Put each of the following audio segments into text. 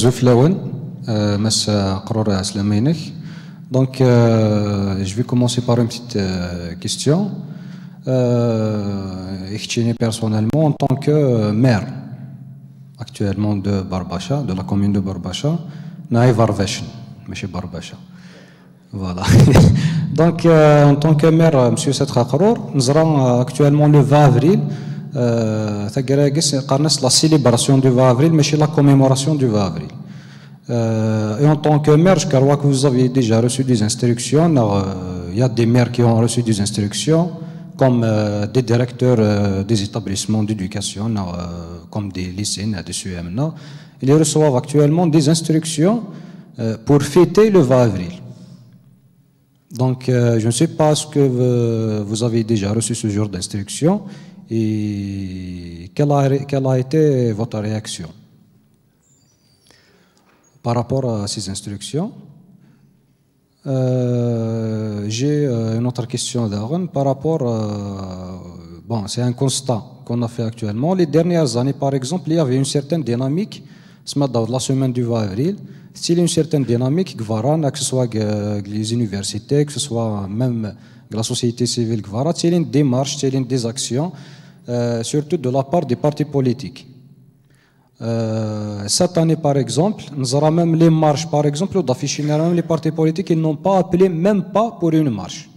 Zuf Lawen, Massa Qroura Aslamainek. Donc, je vais commencer par une petite question. Personnellement, en tant que maire actuellement de Barbacha, de la commune de Barbacha, Naïf Arveshen, M. Barbacha. Voilà. Donc, en tant que maire, M. Setra Qrour, nous aurons actuellement le 20 avril. La célébration du 20 avril, mais la commémoration du 20 avril. Et en tant que maire, je crois que vous avez déjà reçu des instructions. Il y a des maires qui ont reçu des instructions, comme des directeurs des établissements d'éducation, comme des lycées, des CEM. Ils reçoivent actuellement des instructions pour fêter le 20 avril. Donc, je ne sais pas ce que vous avez déjà reçu ce genre d'instructions et quelle a été votre réaction par rapport à ces instructions. J'ai une autre question d'Aaron par rapport bon, c'est un constat qu'on a fait actuellement. Les dernières années, par exemple, il y avait une certaine dynamique, la semaine du 20 avril, une certaine dynamique, que ce soit les universités, que ce soit même la société civile, c'est une démarche, c'est des actions, surtout de la part des partis politiques. Cette année, par exemple, nous aurons même les marches, par exemple, d'afficher les partis politiques, ils n'ont pas appelé, même pas pour une marche.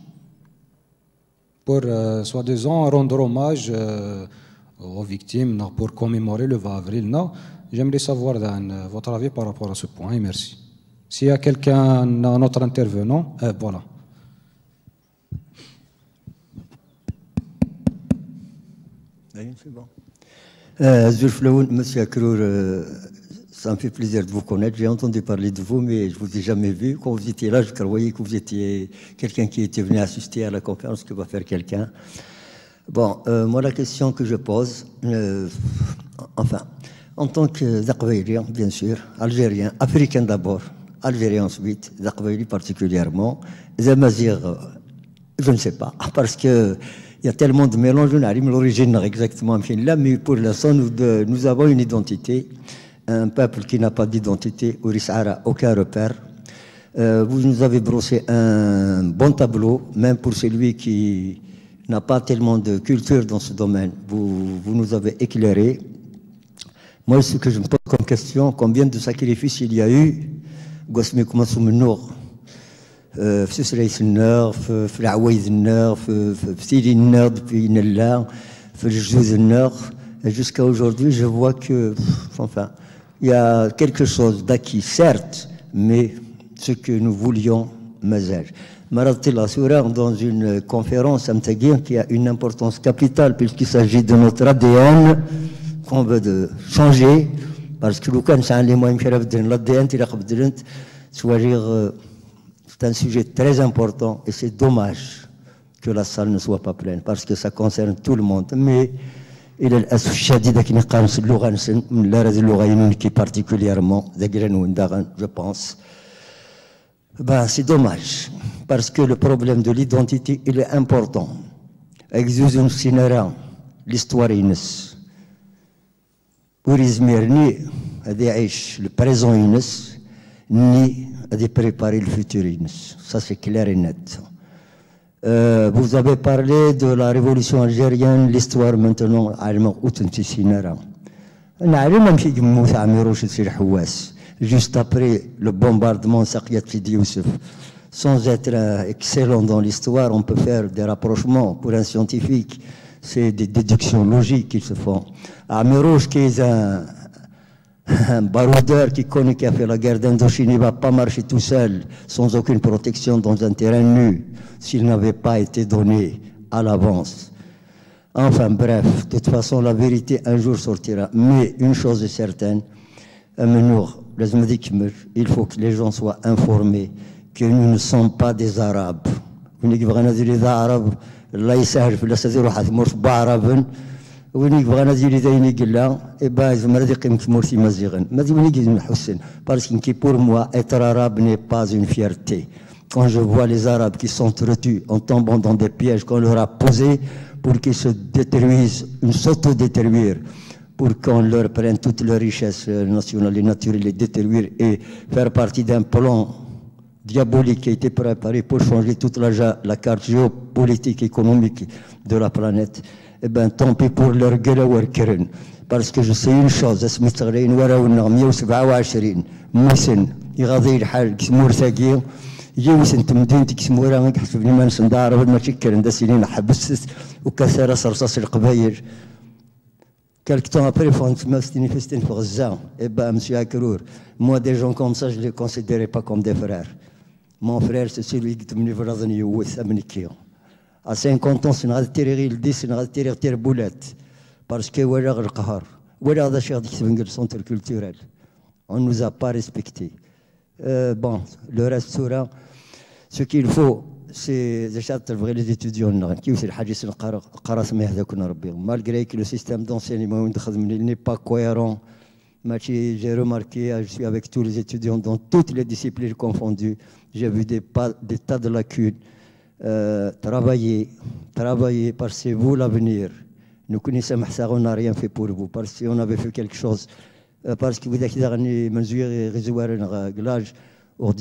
Pour, soi-disant, rendre hommage aux victimes, pour commémorer le 20 avril. Non, j'aimerais savoir votre avis par rapport à ce point, et merci. S'il y a quelqu'un, un autre intervenant, voilà. C'est bon. Monsieur Qrour, ça me fait plaisir de vous connaître. J'ai entendu parler de vous, mais je ne vous ai jamais vu. Quand vous étiez là, je croyais que vous étiez quelqu'un qui était venu assister à la conférence que va faire quelqu'un. Bon, moi, la question que je pose, enfin, en tant que Zakbaïlien, bien sûr, Algérien, Africain d'abord, Algérien ensuite, Zakbaïli particulièrement, Zamazir, je ne sais pas, parce que il y a tellement de mélanges, on arrive à l'origine exactement. Là, mais pour l'instant, nous avons une identité. Un peuple qui n'a pas d'identité, où il n'a aucun repère. Vous nous avez brossé un bon tableau, même pour celui qui n'a pas tellement de culture dans ce domaine. Vous nous avez éclairé. Moi, ce que je me pose comme question, combien de sacrifices il y a eu, في سلسلة النار في العوايد النار في سيلي النار depuis Nella في الجوز النار jusqu'à aujourd'hui je vois que enfin il y a quelque chose d'acquis certes mais ce que nous voulions mazal Maratilla Soura dans une conférence à Mtagir qui a une importance capitale puisqu'il s'agit de notre ADN qu'on veut de changer parce que le cas c'est les moyens de l'ADN il a soit dire c'est un sujet très important et c'est dommage que la salle ne soit pas pleine parce que ça concerne tout le monde. Mais il est associé qui particulièrement, je pense. Ben, c'est dommage parce que le problème de l'identité il est important. L'histoire est pour Izmir, ni le présent ni de préparer le futur. Ça, c'est clair et net. Vous avez parlé de la révolution algérienne, l'histoire maintenant, juste après le bombardement Saqiat Sidi Youssef. Sans être excellent dans l'histoire, on peut faire des rapprochements pour un scientifique. C'est des déductions logiques qui se font. Amirouche, qui est un baroudeur qui connaît qui a fait la guerre d'Indochine, il ne va pas marcher tout seul, sans aucune protection dans un terrain nu, s'il n'avait pas été donné à l'avance. Enfin bref, de toute façon, la vérité un jour sortira. Mais une chose est certaine, il faut que les gens soient informés que nous ne sommes pas des Arabes. وين بغينا نزيد ثاني قلا إبا زعما هذه قيمة مرسي مزيغن ما زي ونيجي نحسن parce que pour moi être arabe n'est pas une fierté. Quand je vois les Arabes qui sont retenus en tombant dans des pièges qu'on leur a posés pour qu'ils se détruisent, s'auto-détruire, pour qu'on leur prenne toutes leurs richesses nationales et naturelles, les détruire et faire partie d'un plan diabolique qui a été préparé pour changer toute la carte géopolitique, économique de la planète, eh bien, tant pis pour leur gueule ou leur keren. Parce que je sais une chose, اسم مستغرين وراونا 127 مسن يغاضي الحال كسمور ثاقي يجيو سنت مدينتي كسمو راه كيحسبني ما نسندار ما تشكر سنين حبست وكسر رصاص القبايل. Quelque temps après, ils font manifester pour Gaza. Eh bien, monsieur Akrour, moi, des gens comme ça, je ne les considérais pas comme des frères. Mon frère, c'est celui qui m'a dit à 50 ans, c'est une raterie, il dit, c'est une raterie boulette. Parce que voilà le qahar. Voilà le centre culturel. On ne nous a pas respectés. Bon, le reste sera ce qu'il faut. C'est les étudiants malgré que le système d'enseignement n'est pas cohérent. J'ai remarqué, je suis avec tous les étudiants dans toutes les disciplines confondues, j'ai vu des tas de lacunes. Travaillez, parce que c'est vous l'avenir. Nous connaissons ça, on n'a rien fait pour vous, parce qu'on avait fait quelque chose. Parce que vous avez résoudre un réglage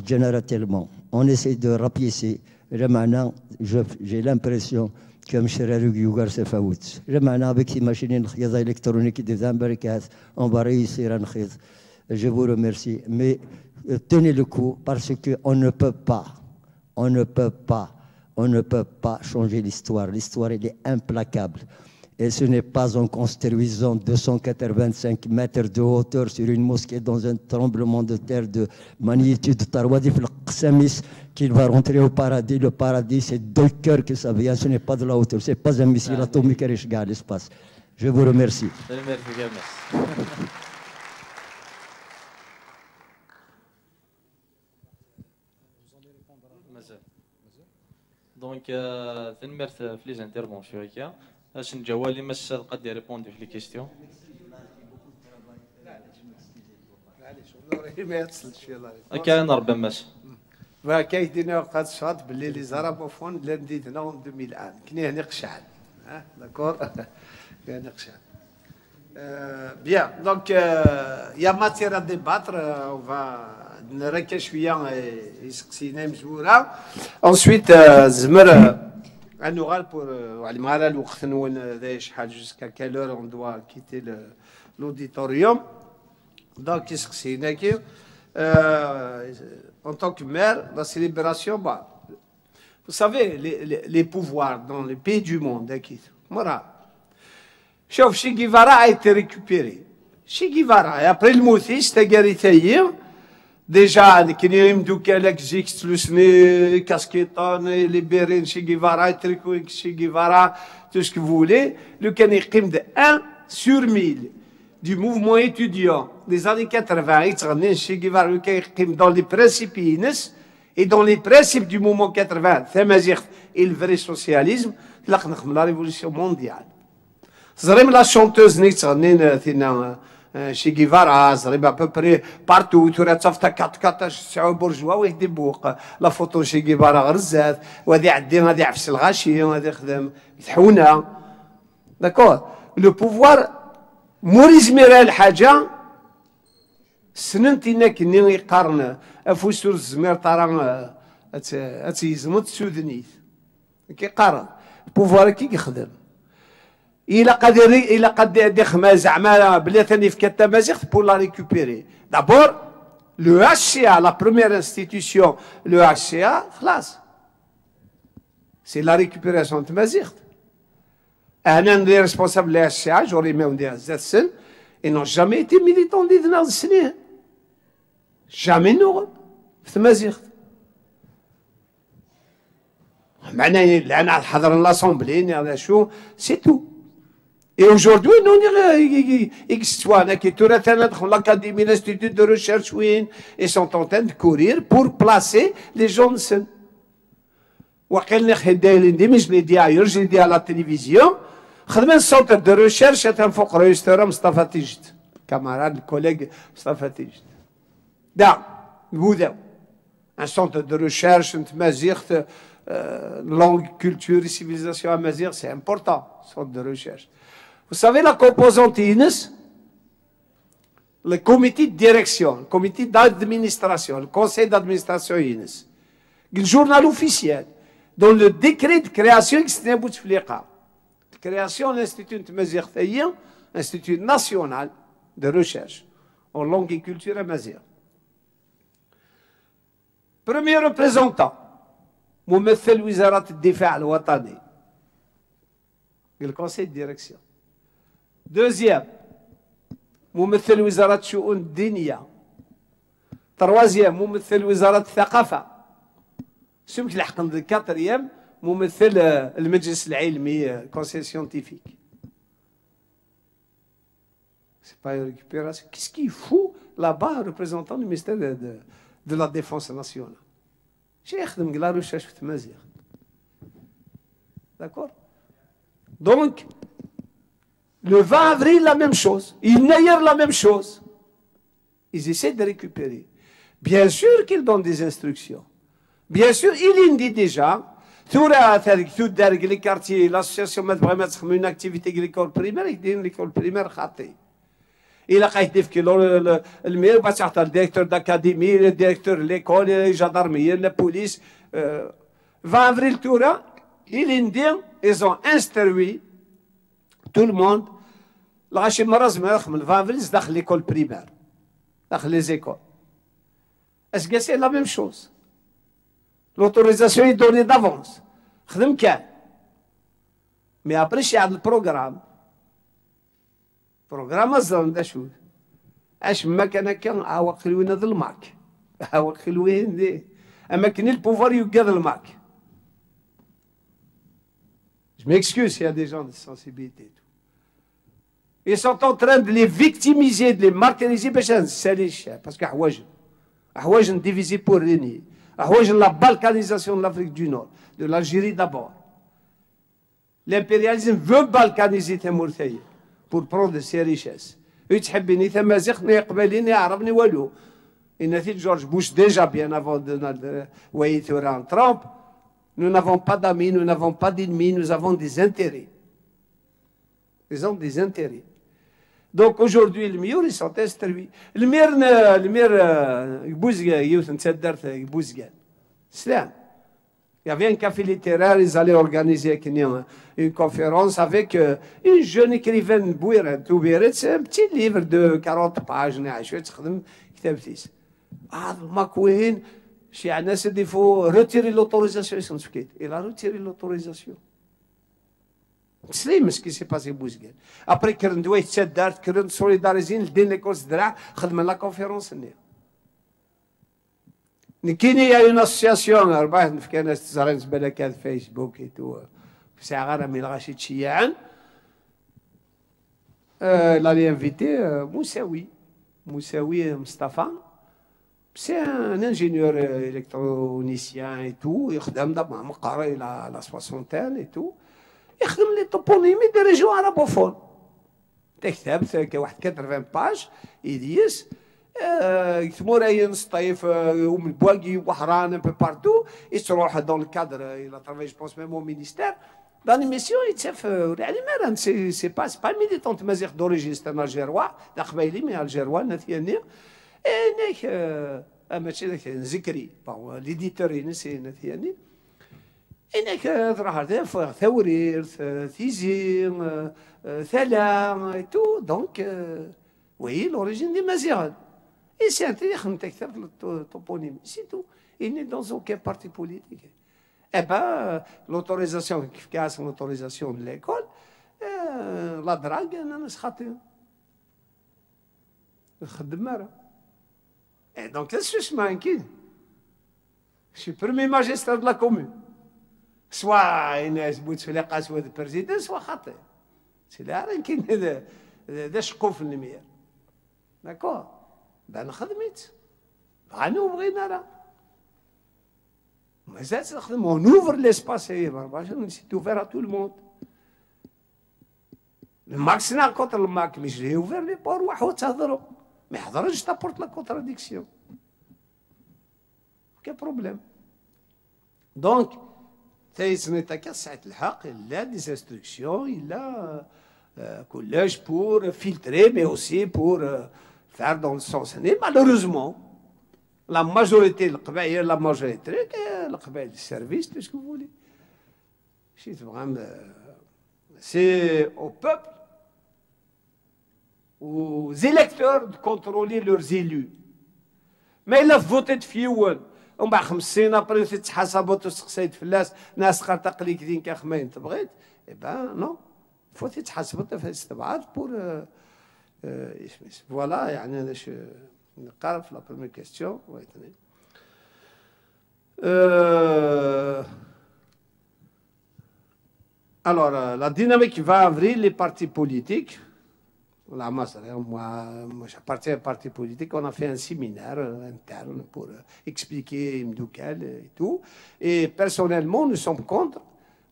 généralement. On essaie de rapiécer. J'ai l'impression que M. Yugar se faout. Avec ces machines électroniques des embarcations, on va réussir à en faire. Je vous remercie. Mais tenez le coup parce qu'on ne peut pas changer l'histoire. L'histoire, elle est implacable. Et ce n'est pas en construisant 285 mètres de hauteur sur une mosquée dans un tremblement de terre de magnitude Tarwadi Samis qu'il va rentrer au paradis. Le paradis, c'est 2 cœurs que ça vient. Ce n'est pas de la hauteur. Ce n'est pas un missile atomique à l'espace. Je vous remercie. Donc, merci pour les interventions. باش نجاوب لي مش قد يريبوندي في لي كيستيون. معليش ما يتصلش يلاه كاين ربما ماشي ما كايدينا قد شاط باللي لي زارابوفون لنديتنا 2001 كني هني قشعل داكور كاين قشعل بيان دونك يا ماتير ا ديباتر اون فا نركز شويه يسقسينا مزوره انسويت زمر un oral pour jusqu'à quelle heure on doit quitter l'auditorium. Donc, qu'est-ce que c'est en tant que maire, la célébration, bah, vous savez, les pouvoirs dans les pays du monde, Che Guevara a été récupéré. Che Guevara, et après le Mouthi, c'était Garitaïr. Déjà, كاين يمدو كالك زيكس لوسني كاسكيطان ليبرين شي غيفارا تريكو شي غيفارا tout ce que vous voulez, le كان يقيم de 1 sur 1000 du mouvement étudiant des années 80 يتغني شي غيفارا le كان يقيم dans les principes ينس et dans les principes du mouvement 80 ثمازيغ et le vrai socialisme تلاق نخدم la révolution mondiale زريم لا chanteuse ني تغني ثينا Che Guevara, à peu près partout, tu as fait 4 شعوب برجوا ويهدي بوق لا فوتو شي غيفارا غرزات وهذه عدي غادي يعفس الغاشي وهذا يخدم يتحونا داكور لو بوفوار موريز ميرا الحاجه سننتينا كني يقارن افوسور الزمير طرا اتيزمت سودنيت كيقارن البوفوار كي يخدم il a قد زعما بلا ثاني في كتامازيغ pour la récupérer. D'abord, le HCA, la première institution, le HCA, c'est la récupération de Tamazight. Un des responsables de la HCA, j'aurais même dit à Zetsen, ils n'ont jamais été militants des Nazis. Jamais nous, Tamazight. C'est tout. Et aujourd'hui, nous l'Académie, l'Institut de recherche, ils sont en train de courir pour placer les jeunes. Je l'ai dit ailleurs, je l'ai dit à la télévision. Un centre de recherche est un faux restaurant, Mustafa Tijd, camarade, collègue Mustafa Tijd. Un centre de recherche, langue, culture et civilisation amazigh, c'est important, centre de recherche. Vous savez, la composante INES, le comité de direction, le comité d'administration, le conseil d'administration ينس. Le journal officiel, dans le décret de création de Bouteflika. Création de l'Institut Mazir, Institut national de recherche en langue et culture amazigh. Premier représentant, ممثل وزارة الدفاع الوطني. Le conseil de direction. Deuxième, ممثل وزارة الشؤون الدينية. Troisième, ممثل وزارة الثقافة. سمك لحقا quatrième, ممثل المجلس العلمي conseil scientifique. C'est pas une récupération. Qu'est-ce qu'il fout là-bas, un représentant du ministère de la Défense nationale? J'ai يخدم la recherche في Mazir. D'accord? Donc, le 20 avril, la même chose. Hier, la même chose. Ils essaient de récupérer. Bien sûr qu'ils donnent des instructions. Bien sûr, il dit déjà, les quartiers, l'association met une activité agricole primaire, il dit l'école primaire khati. Il a fait le maire, le directeur d'académie, le directeur de l'école, la gendarmerie, la police. 20 avril, il dit, ils ont instruit tout le monde. Le 20 avril, c'est dans l'école primaire, dans les écoles. Est-ce que c'est la même chose? L'autorisation est donnée d'avance. Mais après, il y a le programme. programme الظلم ده شو اش ما كان عاوق خلوين ظلمك عاوق خلوين دي اما كان البوفار يوقع ظلمك. Je m'excuse s'il y a des gens de sensibilité. Ils sont en train de les victimiser, de les martyriser parce que حوايج divisé pour régner. حوايج la balkanisation de l'Afrique du Nord, de l'Algérie d'abord. L'impérialisme veut balkaniser Timour-Taï pour prendre ses richesses. يتحبني تمازيغ يقبلني يعرفني والو. النتيجة جورج بوش déjà bien avant Donald Trump. Trump. Nous n'avons pas d'amis, nous n'avons pas d'ennemis, nous avons des intérêts. Ils ont des intérêts. Donc aujourd'hui, le mieux, ils sont instruits. Le mieux, il y avait un café littéraire, ils allaient organiser une conférence avec une jeune écrivaine, c'est un petit livre de 40 pages. Il faut retirer l'autorisation scientifique. Il a retiré l'autorisation. C'est ce qui s'est passé. Après, il y a solidarisé l'école de la conférence. Il y a une association, Facebook et tout. Elle a invité Moussaoui Mustafa. C'est un ingénieur électronicien et tout. Il a la soixantaine et tout. Il a les toponymes des régions arabophones. تكتب 80 pages. Ils disent يكتبوا سطيف ومن بواقي وحران un peu partout. Ils sont dans le cadre, il a travaillé, je pense, même au ministère. Dans l'émission, c'est pas militant d'origine, c'est un Algérois, mais Algérois, et ذكري l'éditeur ينسي ثاني انك راح ثورير ثيزين ثلا تو دونك وي لوريجين دي مازيغ اي سي انتيخ تكتب التوبونيم سي تو il n'est dans aucun parti politique. Eh ben, l'autorisation, l'autorisation de l'école, la drague, انا نسخطي الخدمه. Et donc, qu'est-ce que je m'inquiète? Je suis premier magistrat de la commune. Soit Inès Bouteflika, soit le président, soit Khaté. C'est là qui est de شقوف النمير. D'accord? Ben, خدمت. غنو بغينا راه. مازال نخدم. On ouvre l'espace. C'est ouvert à tout le monde. Le Max n'a contre le Mac, mais je l'ai ouvert les portes. واحد تهضروا. Mais je t'apporte la contradiction. Quel problème? Donc, il a des instructions, il a collège pour filtrer, mais aussi pour faire dans le sens. Et malheureusement, la majorité, la majorité, le service, tout ce que vous voulez. C'est au peuple, aux électeurs de contrôler leurs élus. Mais il a voté de fioul. ومن بعد 5 سنين ابري تتحاسبوا وتسقسيت فلاس ناس خاطق لي كدين كخمين تبغيت اي بان نو فو تتحاسبوا في الاستبعاد بور فوالا يعني انا نقرا في لا بروميير كيستيون alors la dynamique va ouvrir les partis politiques. Moi, j'appartiens à un parti politique. On a fait un séminaire interne pour expliquer Mdoukel et tout. Et personnellement, nous sommes contre.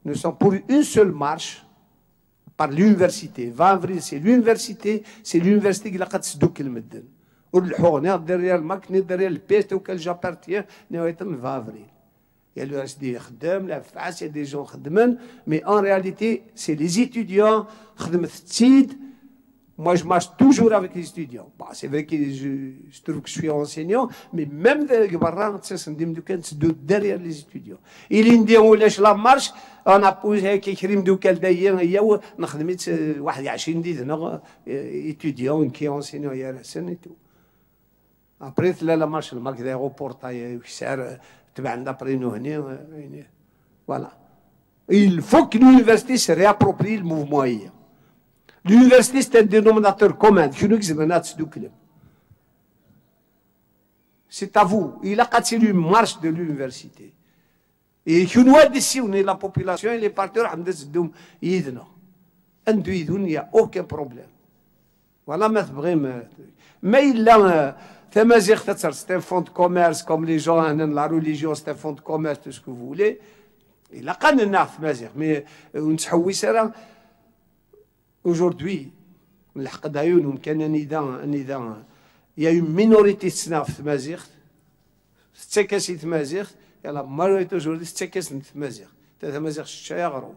Nous sommes pour une seule marche par l'université. 20 avril, c'est l'université qui a fait le Medden. Derrière le MAC, derrière le PST auquel j'appartiens, nous sommes le 20 avril. Il y a le reste des khadem, la face, il y a des gens khadmen, mais en réalité, c'est les étudiants, khadem tzid. Moi, je marche toujours avec les étudiants. Bon, c'est vrai que je trouve que je suis enseignant, mais même derrière les étudiants. Il y a la marche, on a posé quelques دوكال داير هي نخدمت 21 دينا étudiants qui enseignent يا رسن et tout. Après la marche le marque d'aéroport يسار تبعنا après nous هنا voilà. Il faut que l'université se réapproprie le mouvement hier. L'université, c'est un dénominateur commun. C'est à vous. Il a cassé une marche de l'université. Et d'ici, on est la population et les partenaires, il n'y a aucun problème. Voilà, mais il a c'est un fonds de commerce, comme les gens, la religion, c'est un fonds de commerce, tout ce que vous voulez. Il a quand même mais on s'est aujourd'hui, il y a une minorité de Mazir, c'est Mazir, et la majorité aujourd'hui, c'est Mazir. C'est Mazir Chayagro.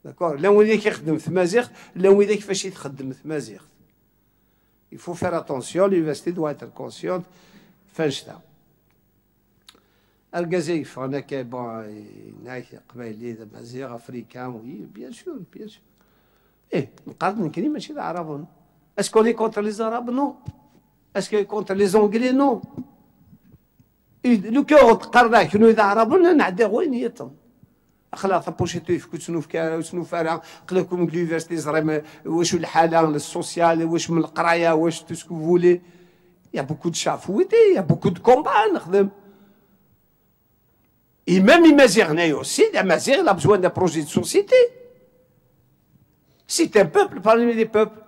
D'accord? Là où il y a Mazir, là où il y a Mazir. Il faut faire attention, l'université doit être consciente. Finchta. Al-Gazaïf, on a qu'un bon, il y a des Mazir africains, oui, bien sûr, bien sûr. Eh, est-ce qu'on est contre les Arabes? Non. Est-ce qu'on est contre les Anglais? Non. Le cœur de nous Arabes, on a des ruines. خلاص بوشيتو في شنو في شنو فارا قلكم l'université زعما واش الحاله السوسيال واش من القرايه واش tout ce que vous voulez. Il y a beaucoup de chafouité, il y a beaucoup de combats نخدم. Et même imaginer aussi, il a besoin d'un projet de société. C'est un peuple parmi les peuples.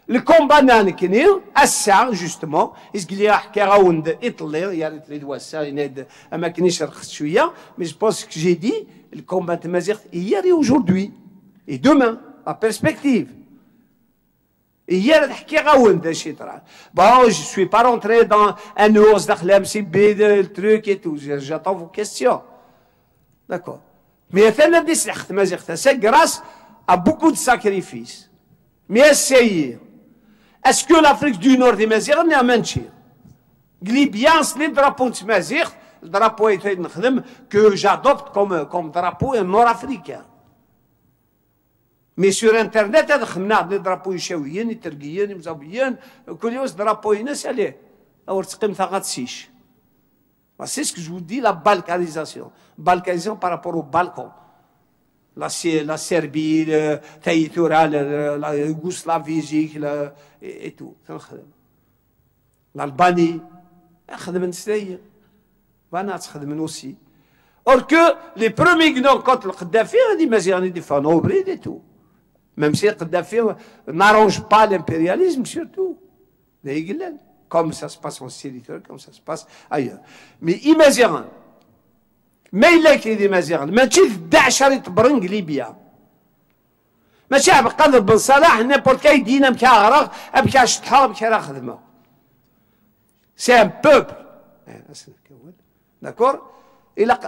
Le combat n'a qu'un ça justement. Est-ce qu'il y a un Hitler, il y a les doigts ça, il y a mais je pense que j'ai dit, le combat de Mazir hier et aujourd'hui. Et demain, en perspective. Et hier, bon, je ne suis pas rentré dans un os d'Akhlam-CB, le truc et tout. J'attends vos questions. D'accord. Mais c'est grâce à beaucoup de sacrifices. Mais essayez. Est-ce que l'Afrique du Nord est Mazir? On est à Manchir. Bien, c'est le drapeau de Mazir, le drapeau que j'adopte comme drapeau nord-africain. Mais sur Internet, il y a des drapeaux yishawiyen, des tergiyen, des mzabiyen, que les drapeaux yinassalés. Alors, c'est ce que je vous dis, la balkanisation. Balkanisation par rapport au Balkan. La Serbie, la Yougoslavie, et tout. L'Albanie, aussi. Or que les premiers guignons contre le Kadhafi, on dit, mais il y a des fanobris et tout. Même si le Kadhafi n'arrange pas l'impérialisme, surtout. Comme ça se passe en Syrie, comme ça se passe ailleurs. Mais imaginez. ما إلا كيدي مزيغ ماشي 11 يتبرنق ليبيا ماشي عبد القادر بن صلاح نيبورت كاي دينا مكا غرق مكا شطحه مكا راه خدمه سي ان بوبل داكور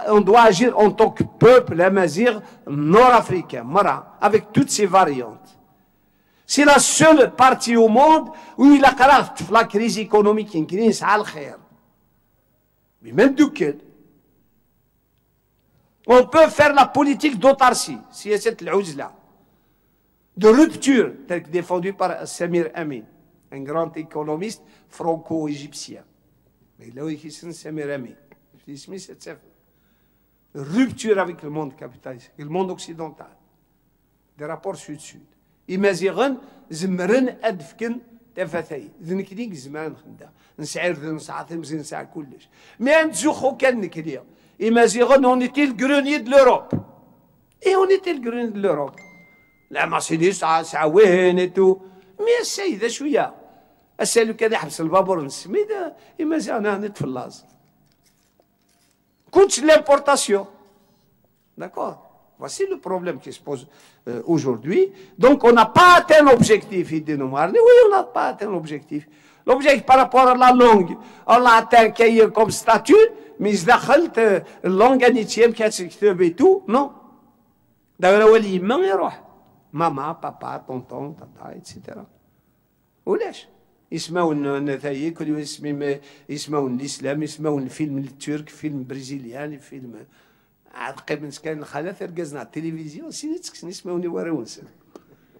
on doit agir en tant que peuple amazigh nord-africain, Mara, avec toutes ses variantes. سي لا سول بارتي او موند وإلا قرات في لا كريز ايكونوميك يمكن يسعى الخير بما ندوكل. On peut faire la politique d'autarcie, سياسة العزلة, de rupture, telle que défendue par Samir Amin, un grand économiste franco-égyptien. Mais là où il s'appelle Samir Amin, rupture avec le monde capitaliste, le monde occidental, des rapports sud-sud. Imagine, زمرن أدفكن تفاثي, ذنكليك زمان خدا, نسعر ذن ساعتين زين ساعة كلش. Mais نزوخو كان نكليا. Imagine, on était le grenier de l'Europe. Et on était le grenier de l'Europe. La Mercedes, ça وين et tout. Mais السيدة شوية. السيد كذا يحبس البابور نسميده. Imagine, أنا نتفلز. Coûte l'importation. D'accord? Voici le problème qui se pose aujourd'hui. Donc, on n'a pas atteint l'objectif, il dit Noumarni. Oui, on n'a pas atteint l'objectif. L'objectif par rapport à la langue, on l'a atteint comme statut, mais il دخلت اللونغ انيتيام كتكتب et tout, non. دابا هو اليما يروح ماما بابا طونطون تاتا ايتترا. ولاش؟ يسمعون النتائج كل يسمعون الاسلام، يسمعون الفيلم الترك، فيلم برازيلياني، فيلم عاد من سكان الخلا تركزنا على التلفزيون سينيتك نسمعوني وراونسن.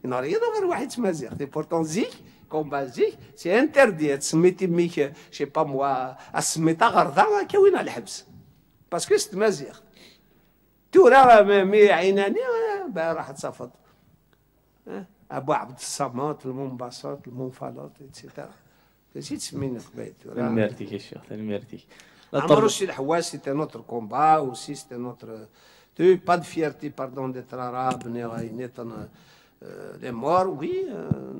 نهار يضرب غير واحد تمازيغ دي بورتون زيك كومبا زيك سي انتردي تسميتي ميك شي با موا سميتها غرضا كاوينها الحبس باسكو ستمازيغ تورا مي عيناني راح تصفط ابو عبد الصمد المنبسط المنفلط اتسيتيرا كاشي تسمينا قبيل تورا الميرتيك يا شيخ الميرتيك عمرو الشي الحواس سيتي نوتر كومبا اوسي سيتي نوتر tu pas de fierté pardon d'être arabe ni les morts oui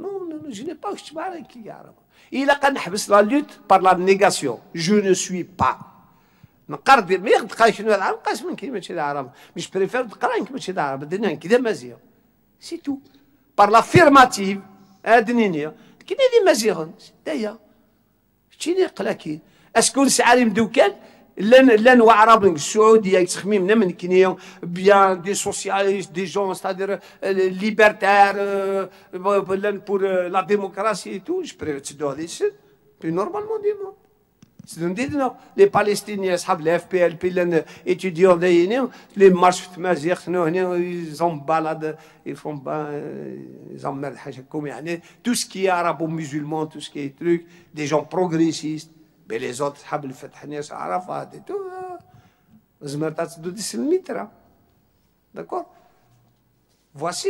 non je n'ai pas que عليك يا عرب إلا كنحبس لا لوت بار لا نيغاسيون جو نو سوي با نقرر ما يقدر شنو العرب قاس من كلمه شي العرب مش بريفير تقرا كلمه شي العرب الدنيا كذا مزيان سي تو بار لافيرماتيف ادنينيا كاين اللي مزيان دايا شتيني قلاكي اسكو نسعى مدوكال لان وعرب السعوديه يتخممنا من كنيا بيان دي سوسياليست دي جون ستادير ليبرتير بور لا ديموكراسي تو جو بريفير تسدو هذه السن بي نورمالمون ديما سندينا لي باليستينيين اصحاب الاف بي ال بي لان ايتيديون دايرين لي مارش في تمازيغ شنو هنا زون بالاد يفون با زعما حاجه يعني تو سكي عرب ومسلمون تو سكي تروك دي جون بروغريسيست Mais les autres, حبل فتح ناس عرفات et tout. زمرت تسدو دي سلميترا. D'accord? Voici,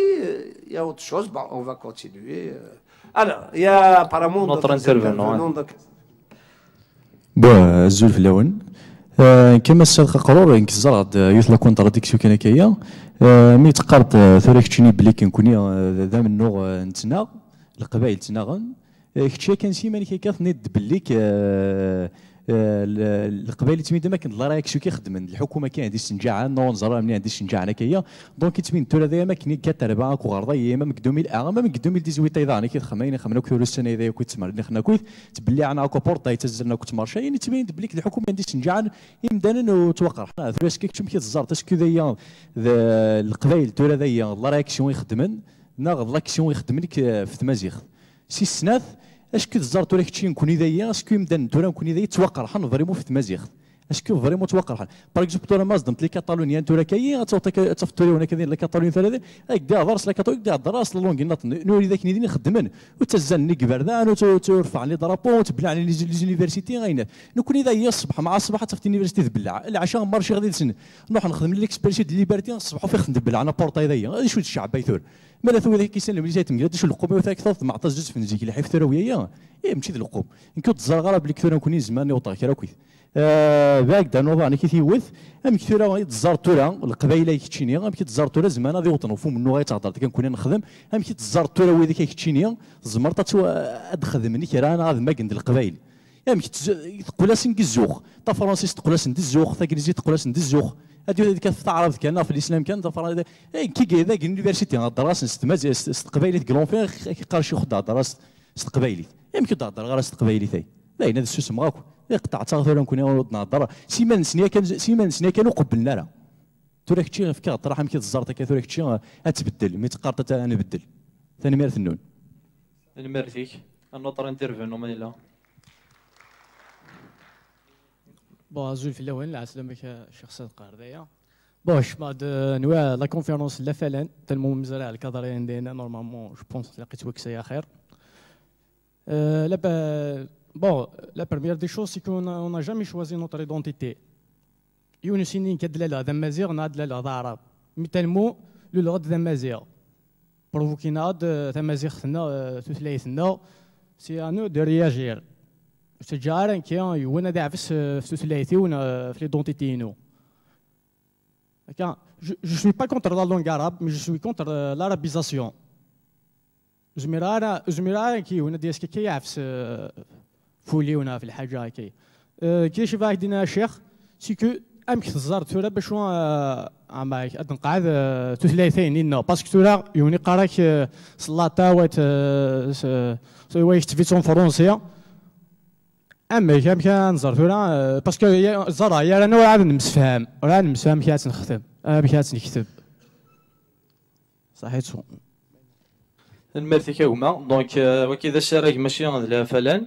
il y a autre chose, bon, on va continuer. Alors, il y a apparemment notre intervenant. بون الزول في الاول كما السابق قرار نكزر غاد يطلع كونتراديكسيون كان كايا مي تقارط ثوريك تشيني بلي كنكوني ذا من نوع نتنا القبائل تناغن كتشي كان سيما كيكاثنيد بليك القبائل تمين ما كان الله رايك شو كيخدمن الحكومه كاين عندي الشنجاعه نون زرا منين عندي الشنجاعه كايا دونك تمين تورا ذا ما كاين كتربا كوغرضا ما مقدومي الاغا ما مقدومي دي زويت ايضا كيخمين خمنا كثور السنه اذا كنت تمر خنا كويت تبلي انا كوبورتا يتزلنا كنت مارشا يعني تبين بليك الحكومه عندي الشنجاعه يمدانا وتوقع حنا ثلاث كيك تمشي تزار تسكو ذا القبائل تورا ذا الله رايك شنو يخدمن ناغ لاك شنو يخدمن في تمازيغ سي السناث اشكو الزرت ولا كتشي نكون ذايا اشكو يمدن تورا نكون ذايا توقع حن فريمون في تمازيغ اشكو فريمون توقع حن باغ اكزومبل تورا مازدمت لي كاتالونيان تورا كاين تفتوري وانا كاين لي كاتالونيان ثلاثه هاك دا درس لي كاتالونيان دا درس لونغ ناط نوري ذاك ندير نخدمن وتزن كبردان وترفع لي درابو وتبلع لي ليزونيفرسيتي غاينات نكون ذايا الصبح مع الصباح تفتي يونيفرسيتي تبلع العشاء مارشي غادي تسن نروح نخدم لي ليكسبيرسي ديال ليبرتي الصبح فيه نبلع انا بورطاي ذايا هذا شو الشعب بايثور مالا ثو ذاك كيسلم لي جايت مقاد شو القوم وثاك ثوث مع طاز جزء في نزيك اللي حيف ثرويه ماشي ذا القوم يمكن تزار غراب اللي كثر نكوني زمان وطا كرا كويس باك دا نوضا انا كيثيوث ام كثر تزار تورا القبايله كيتشيني ام كيتزار تورا زمان غادي وطن وفو منو غيتهضر كنكون نخدم ام كيتزار تورا وذاك كيتشيني زمرت ادخدمني كرا انا غادي ما كند القبايل ام تقول اسن كيزوخ تا فرنسيس تقول اسن ديزوخ تا انجليزي تقول اسن ديزوخ هذه كتعرف كان في الاسلام كان كي كاين ذاك اليونيفرسيتي دراسه ست قبايلي كلون فيها كيقرا شي خدها دراسه ست قبايلي يمكن تهضر غير ست قبايلي ثاي لا هذا السوس مغاك يقطع تاغ نكون نهضر سيمان سنيه كانوا قبلنا راه تورا كتشي في كاع طرح يمكن الزرطه كثورك تشي تبدل مي تقارط انا نبدل ثاني مير ثنون المرتيك النوتر انترفينو مانيلا. بون زول في الاول العسلامة الشخص القاردية باش بعد نوع لا كونفيرونس لا فعلا تنمو مزرعة الكادرين دينا نورمالمون جو بونس لقيت وكسايا خير. Bon, la première des choses, c'est qu'on n'a jamais choisi notre identité. يونس سنين كدلالة ذا مازيغ ناد لا ذا عرب مثالمو للغد ذا مازيغ بروفوكينا ذا مازيغ ثنا ثلاثنا سي انو دو رياجير تجارا كي يوانا ذا عفس في ثلاثي ونا في ليدونتيتي je suis pas contre la langue arabe mais je suis contre l'arabisation زميرا كي وانا ديسكي كي يعفس فولي ونا في الحاجه كي كي شي واحد دينا شيخ سي كو امك تزار تورا باش عماك نقعد ثلاثين لنا باسكو تورا يوني قراك صلاطا وايش تفيتون فرونسيه اما كان نزار تورا باسكو زرا يا انا عاد نمسفهم كي نخدم كي نكتب صحيت المرتي كهما دونك وكذا الشراك ماشي غادي فلان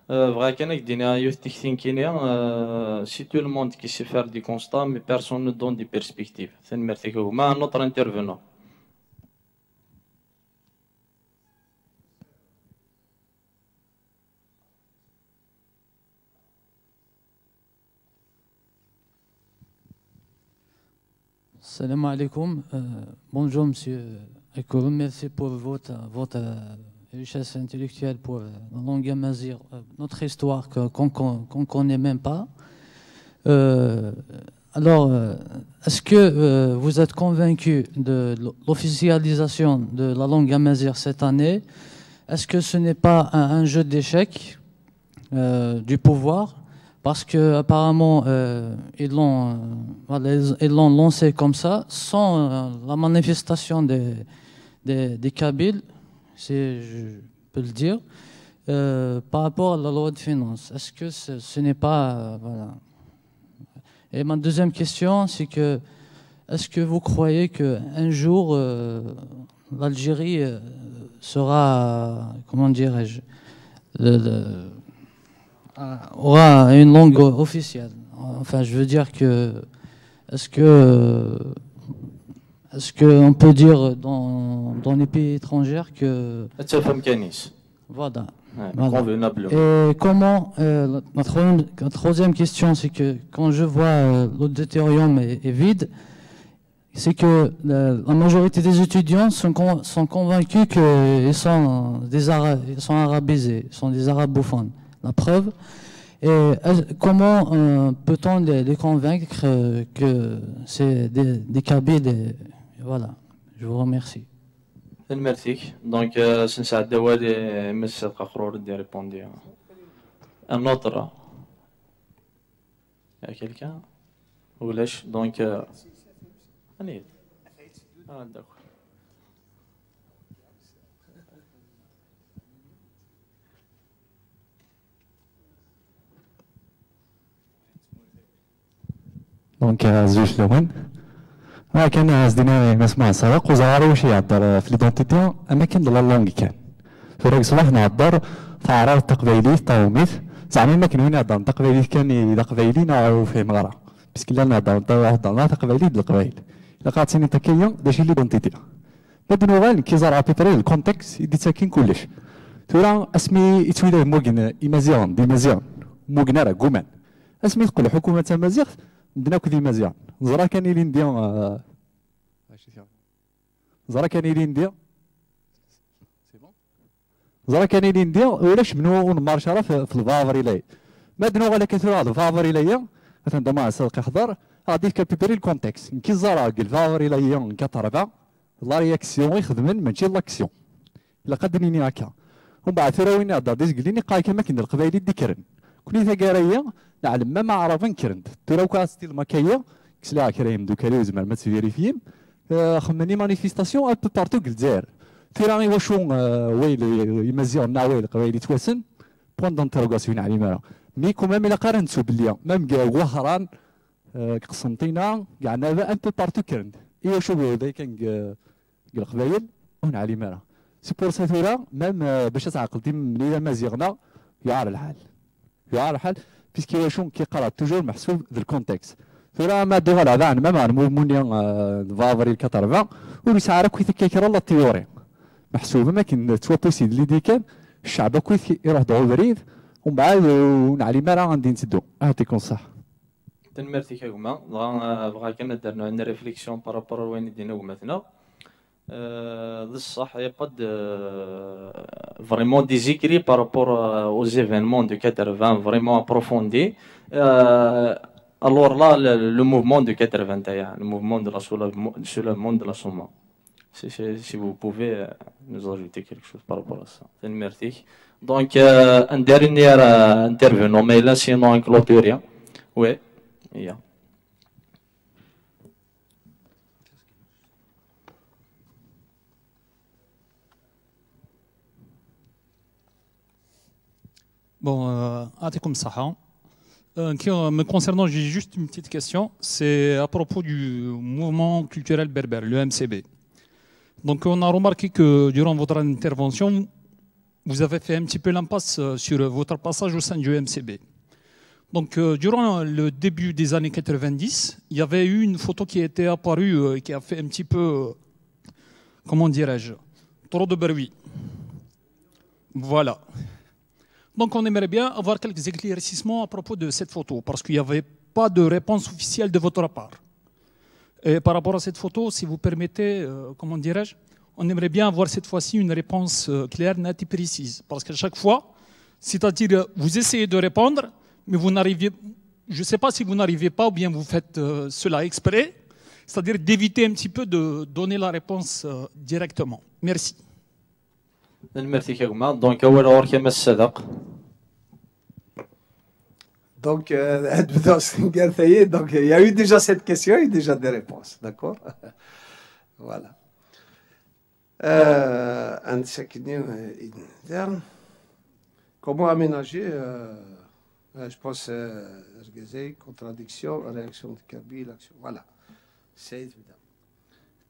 بغا كان دينا يوث تكتين كينيا سي تو الموند كي سي فار دي كونستا مي بيرسون نو دون دي بيرسبكتيف ثاني مرتي كهما نوتر انترفينون. Salam alaikum. Bonjour monsieur Ekoum, merci pour votre richesse intellectuelle pour la langue amazigh, notre histoire qu'on ne connaît même pas. Alors, est-ce que vous êtes convaincu de l'officialisation de la langue amazigh cette année? Est-ce que ce n'est pas un jeu d'échecs du pouvoir? Parce qu'apparemment, ils l'ont lancé comme ça, sans la manifestation des Kabyles, si je peux le dire, par rapport à la loi de finances. Est-ce que ce n'est pas... voilà. Et ma deuxième question, c'est que, est-ce que vous croyez qu'un jour, l'Algérie sera, comment dirais-je, aura une langue officielle? Enfin, je veux dire que, est-ce qu'on peut dire dans les pays étrangers que... Voilà. Et comment... la troisième question, c'est que quand je vois l'auditorium est vide, c'est que la majorité des étudiants sont convaincus qu'ils sont ils sont arabisés, ils sont des arabophones. La preuve. Et comment peut-on les convaincre que c'est des Kabyles? Voilà, je vous remercie. المرتيك دونك سنساعد دوالي مسات قخرور دي ريبوندي un autre يا كيلكان ولاش دونك اني داكور. دونك زوج الاول كان زدنا مسموع سبق وزارو واش يهضر في ليدونتيتي اماكن لا لونغ كان فراك صباح نهضر في عرار التقبايليت طاوميت زعما ما كان وين نهضر تقبايليت كان اذا قبايلي نعرفو فيه مغرى باسكو لا نهضر تقبايليت بالقبايل الا قعدتيني تكيا داشي ليدونتيتي بدا نوغال كي زرع بيبري الكونتكست يدي ساكن كلش تورا اسمي يتويلا موغن ايمازيغن دي مازيغن موغن راه كومان اسمي تقول حكومه مازيغ بدناك دي مازيغن زرا كان يلي ندير زرا كان يلي ندير زرا كان يلي ندير ولاش منو نمارشا في الفافري لاي ما دنو غالا كثير هذا الفافري لاي مثلا دما صدق يحضر غادي كابيبري الكونتكست كي زرا الفافري لاي كتربع لا رياكسيون يخدمن ماشي لاكسيون الا قدنيني هكا ومن بعد ثراوين هضر ديز قليني قاي كما كاين القبايلي ديكرن كوني ثقاريه نعلم ما عرفن كرند تراو كاستي المكايه كسلا كريم دو كاريو زعما ما تفيريفيم خمني مانيفيستاسيون ان بو بارتو الجزائر تيراني واشو ويل يمزيو ناويل قبايلي تواسن بوان دونتروغاسيون على مالا مي كومام الا قارنتو باللي مام كاع وهران قسنطينه كاع نافا ان بو بارتو كرند ايوا شو ذا كان القبايل هنا على مالا سي بور سا ثورة ميم باش تعقل ديما إذا مازيغنا يعار الحال يعار الحال بيسكي واشون كيقرا توجور محسوب ذا الكونتكست ثورة ما دوغا العذان ميم عن مونيا فافريل 80 ويسعى راه كويث كيكرا لا تيوري محسوبة ما كاين توا بوسيد اللي دي كان الشعب كويث يروح دعو بريد ومن بعد ونعلي ما راه غادي نسدو يعطيكم الصحة. تنمرتي كاوما بغا كنا درنا عندنا ريفليكسيون بارابور وين دينا ومثنا ذا الصح يا با فريمون دي زيكري بارابور او زيفينمون دو 80 فريمون ابروفوندي الور لا لو موفمون دو 80 تاعي لو موفمون دو لا سوليفمون دو لا سوما si vous pouvez nous ajouter quelque chose par rapport à ça. Merci. Donc, un dernier intervenant, mais là, sinon, un clôture. Oui, yeah. Bon, comme ça. Me concernant, j'ai juste une petite question. C'est à propos du mouvement culturel berbère, le MCB. Donc on a remarqué que durant votre intervention, vous avez fait un petit peu l'impasse sur votre passage au sein du MCB. Donc durant le début des années 90, il y avait eu une photo qui était apparue et qui a fait un petit peu, comment dirais-je, trop de bruit. Voilà. Donc on aimerait bien avoir quelques éclaircissements à propos de cette photo, parce qu'il n'y avait pas de réponse officielle de votre part. Et par rapport à cette photo, si vous permettez, comment dirais-je, on aimerait bien avoir cette fois-ci une réponse claire, nette et précise. Parce qu'à chaque fois, c'est-à-dire, vous essayez de répondre, mais vous n'arrivez, je ne sais pas si vous n'arrivez pas ou bien vous faites cela exprès, c'est-à-dire d'éviter un petit peu de donner la réponse directement. Merci. Merci Kaguma. Donc, Donc, il y a eu déjà cette question et déjà des réponses, d'accord? Voilà. Comment aménager, je pense, contradiction, réaction de Kabylie, l'action. Voilà. C'est évident.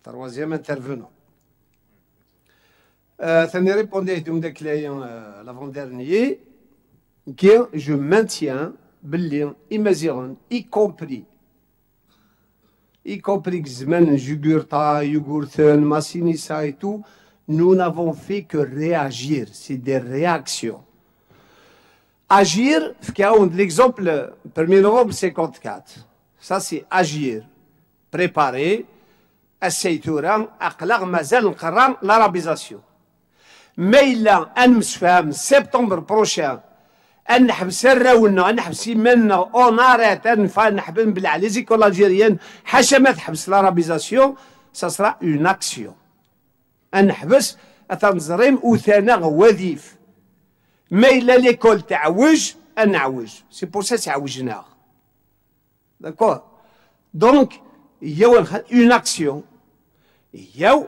Troisième intervenant. Ça me répondait d'un des clients l'avant-dernier, que je maintiens y compris Gzman, Jugurta, Yugurthen, Massinissa et tout, nous n'avons fait que réagir, c'est des réactions. Agir, l'exemple, 1er novembre 54, ça c'est agir, préparer, السيتوران أقلق مازال نقرر l'arabisation. Mais il a un septembre prochain أن نحبس الراولنا أن نحبس يمنا أونارات أن نحبس بالله les écoles algériennes حاشا ما تحبس l'arabisation ça sera une action أن نحبس أتنزريم وثانا وظيف ما إلا ليكول تعوج أن نعوج سي بور سا تعوجنا داكور دونك يا une action يا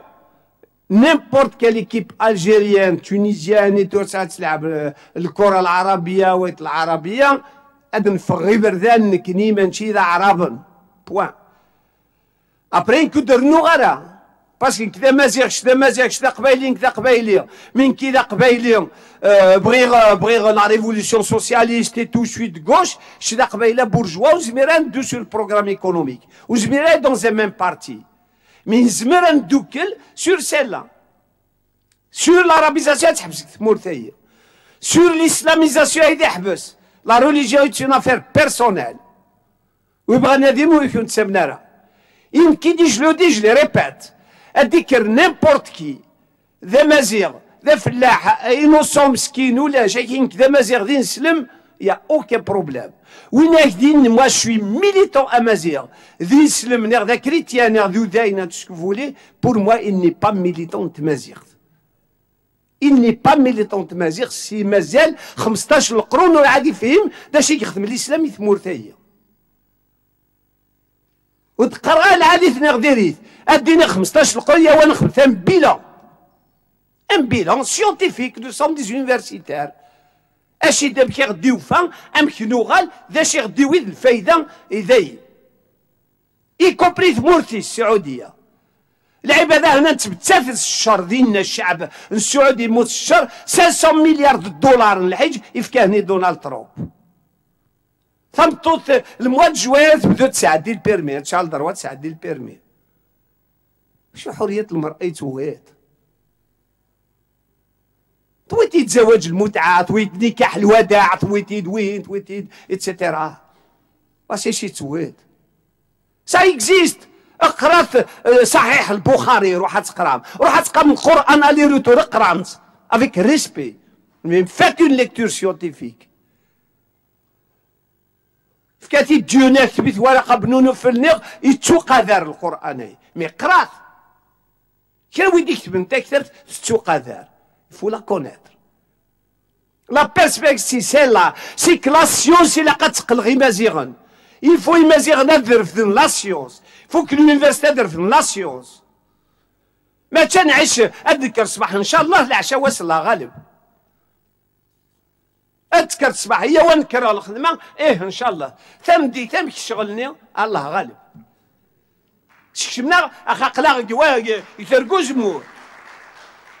n'importe quelle équipe algérienne, tunisienne et tout ça, تلعب الكرة العربية والعربية أدن في غيبر ذان نكني منشي ذا عربا بوان أبرين كدر نغرا باسكو كذا مازيغش كذا مازيغش كذا قبايلين كذا قبايلين من كذا قبايلين بغيغ لا ريفوليسيون سوسياليست et tout je suis de gauche شذا قبايلة بورجوا وزميران دو sur le programme économique وزميران dans un même parti mais زميران دوكل sur celle-là sur l'arabisation تحبس ثمورثية sur l'islamisation هيدي حبس la religion est une affaire personnelle ويبغى نادم ويكون تسمنارا يمكن je le dis je le répète أذكر n'importe qui ذا مازيغ ذا فلاح إنوسون مسكين ولا شاكين ذا مازيغ ذي نسلم يا aucun problème وين دين moi je suis militant amazigh ذي نسلم ذا chrétien ذو داين tout ce que vous voulez pour moi il n'est pas militant amazigh il n'est pas militant amazigh si مازال 15 القرون وعادي فيهم دا شي يخدم الإسلام يثمر ثايا وتقرا الحديث نغديريت ادينا 15 القريه وانا خدمت ان بيلان سيونتيفيك دو سوم دي يونيفرسيتير اشي دابا كيغديو فان ام كنوغال ذا شي غديو الفايده اذاي اي كومبري مورتي السعوديه العباده هنا تبتث الشر ديالنا الشعب السعودي يموت الشر 500 مليار دولار الحج يفكاهني دونالد ترامب ثمطوط المواد جويز بدات تعدي البيرمي تشعل ضربه تعدي البيرمي شو حريه المراه يتوات تويتي تزواج المتعه تويتي نكاح الوداع تويتي دوين تويتي اتسيتيرا واش شي توات سا اكزيست اقرا صحيح البخاري روح تقرا من القران الي روتور اقرا افيك ريسبي مي فات اون ليكتور سيونتيفيك في كاتب ديونات ثبت ورقه بنونو في النيغ يتوقذر القراني مي قرات كان ويدي يكتب انت كثرت تتوقذر faut la connaître. La perspective, c'est là. C'est que la science, il a qu'à تقلغي مزيغا. Il faut يمزيغنا في la science. Il faut que l'université في la science. ما تنعيش أذكر صباح إن شاء الله العشاء وصل غالب. أذكر صباح هي ونكر الخدمة إيه إن شاء الله. ثم شغلني الله غالب. شكمنا أخاق لا يترقو جمهور.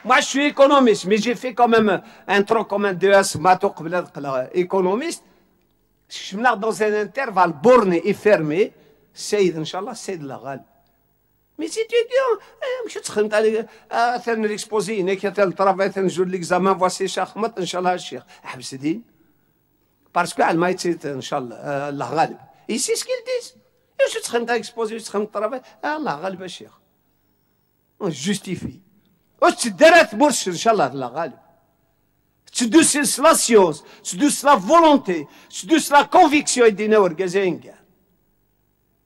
Moi, je suis économiste, mais j'ai fait quand même un tronc comme un DES, économiste. Je suis dans un intervalle borné et fermé. C'est, Inch'Allah, c'est de la râle. Mais si tu dis, je suis en train de l'exposer, je suis en train de faire un jour de l'examen, voici Shahmat, Inch'Allah, Cheikh. Habsidine. Parce qu'elle m'a dit, Inch'Allah, la râle. Et c'est ce qu'ils disent. Je suis en train d'exposer, je suis en train de travailler. La râle, Cheikh. On justifie. تدرت برش ان شاء الله لا غالب تدوس لا سيونس تدوس لا فولونتي تدوس لا كونفيكسيون يدينا ورقازين كاع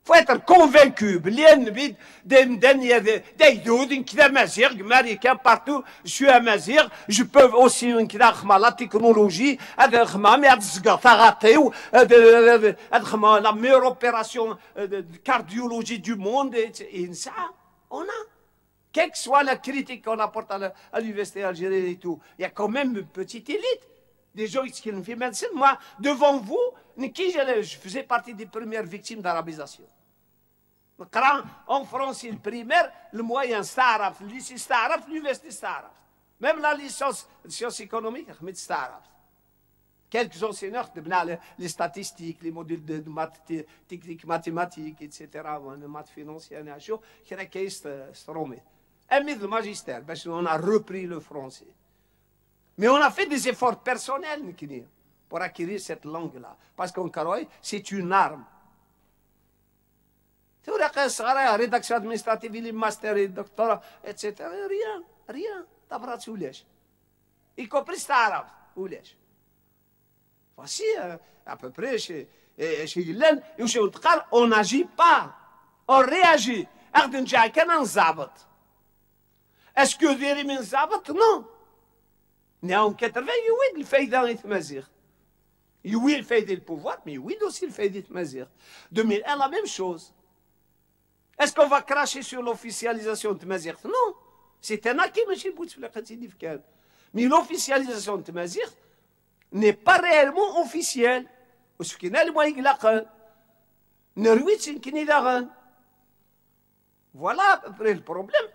faut être convaincu بلي النبي دنيا دايدود كذا مزيغ امريكان بارتو شو مزيغ جو بوف اوسي كذا خما لا تكنولوجي هذا خما مي هاد الزقاطه غاطيو هاد خما لا ميور اوبيراسيون كارديولوجي دو موند انسا اون Quelle que soit la critique qu'on apporte à l'université algérienne et tout, il y a quand même une petite élite. Des gens qui ont fait médecine. Moi, devant vous, je faisais partie des premières victimes d'arabisation. En France, le primaire, le moyen Staraf, le lycée Staraf, l'université Staraf. Même la licence de sciences économiques, c'est Staraf. Quelques enseignants les statistiques, les modules de maths, techniques mathématiques, etc., de maths financières, qui sont le magistère, parce qu'on a repris le français. Mais on a fait des efforts personnels pour acquérir cette langue-là. Parce qu'en Karoï, c'est une arme. Tu vois, la rédaction administrative, les masters, les doctorats, etc. Rien. T'as pas de soulège. Y compris cet arabe. Voici, à peu près, chez Guylaine, on n'agit pas. On réagit. Est-ce que Véry من زابط؟ Non. En 80, يويد الفايدة يتمازيغ. يويد الفايدة البوفوار, mais يويد aussi الفايدة يتمازيغ. 2001, la même chose. Est-ce qu'on va cracher sur l'officialisation de Mazir? Non. C'est un acquis, mais l'officialisation de Mazir n'est pas réellement officielle. Ce qui n'est pas le voilà à peu près le problème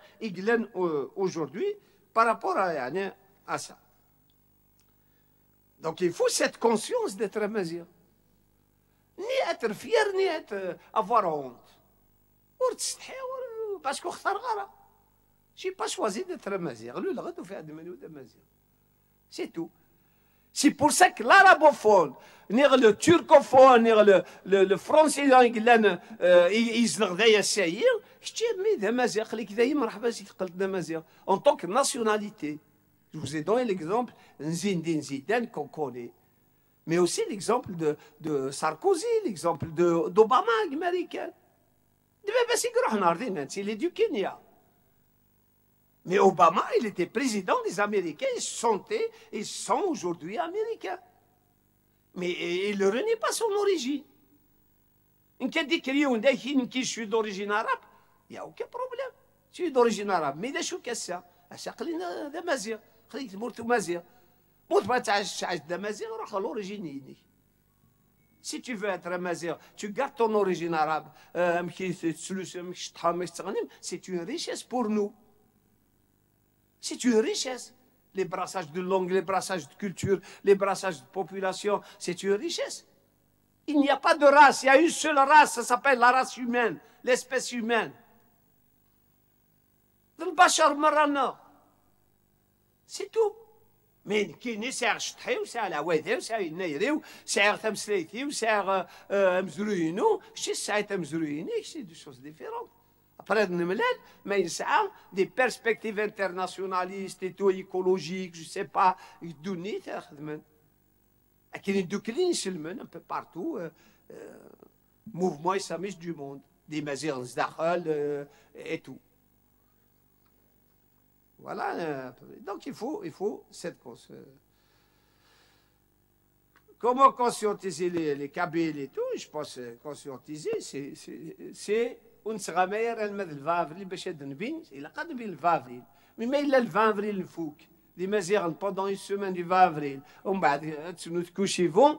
aujourd'hui par rapport à ça. Donc il faut cette conscience d'être un Mazir. Ni être fier, ni avoir honte. Parce que je n'ai pas choisi d'être un Mazir. C'est tout. C'est pour ça que l'arabophone, le turcophone, le français, en tant que nationalité. Je vous ai donné l'exemple de Zidane qu'on connaît. Mais aussi l'exemple de Sarkozy, l'exemple d'Obama américain. Il est du Kenya. Mais Obama, il était président des Américains, ils sont aujourd'hui Américains. Mais il ne renie pas son origine. Je suis d'origine arabe, il n'y a aucun problème. Je suis d'origine arabe, mais je suis ça. Je suis Mazir. Si tu veux être amazigh, tu gardes ton origine arabe. C'est une richesse pour nous. C'est une richesse. Les brassages de langue, les brassages de culture, les brassages de population, c'est une richesse. Il n'y a pas de race, il y a une seule race, ça s'appelle la race humaine, l'espèce humaine. C'est tout. Mais كاين ساعة شطحي وساعة العوايدة وساعة النايري وساعة تمسليتي وساعة مزروينو شي ساعة تمزرويني شي دو شوز ديفيرون. Après نملال ما يسعى دي بيرسبكتيف انترناسيوناليست et tout écologique je sais pas يدوني تخدمن. كاين يدوكلين يسلمن un peu partout mouvement islamiste du monde des mazigh زداخل et tout. Voilà, donc il faut cette cause. Comment conscientiser les Kabyles et tout? Je pense conscientiser, c'est on sera meilleur à le vavri, باش نبين إلا قد نبين الفافريل، mais إلا الفافريل نفوك، دي مزيغ pendant une semaine du فافريل، ومن بعد تكوشيفون.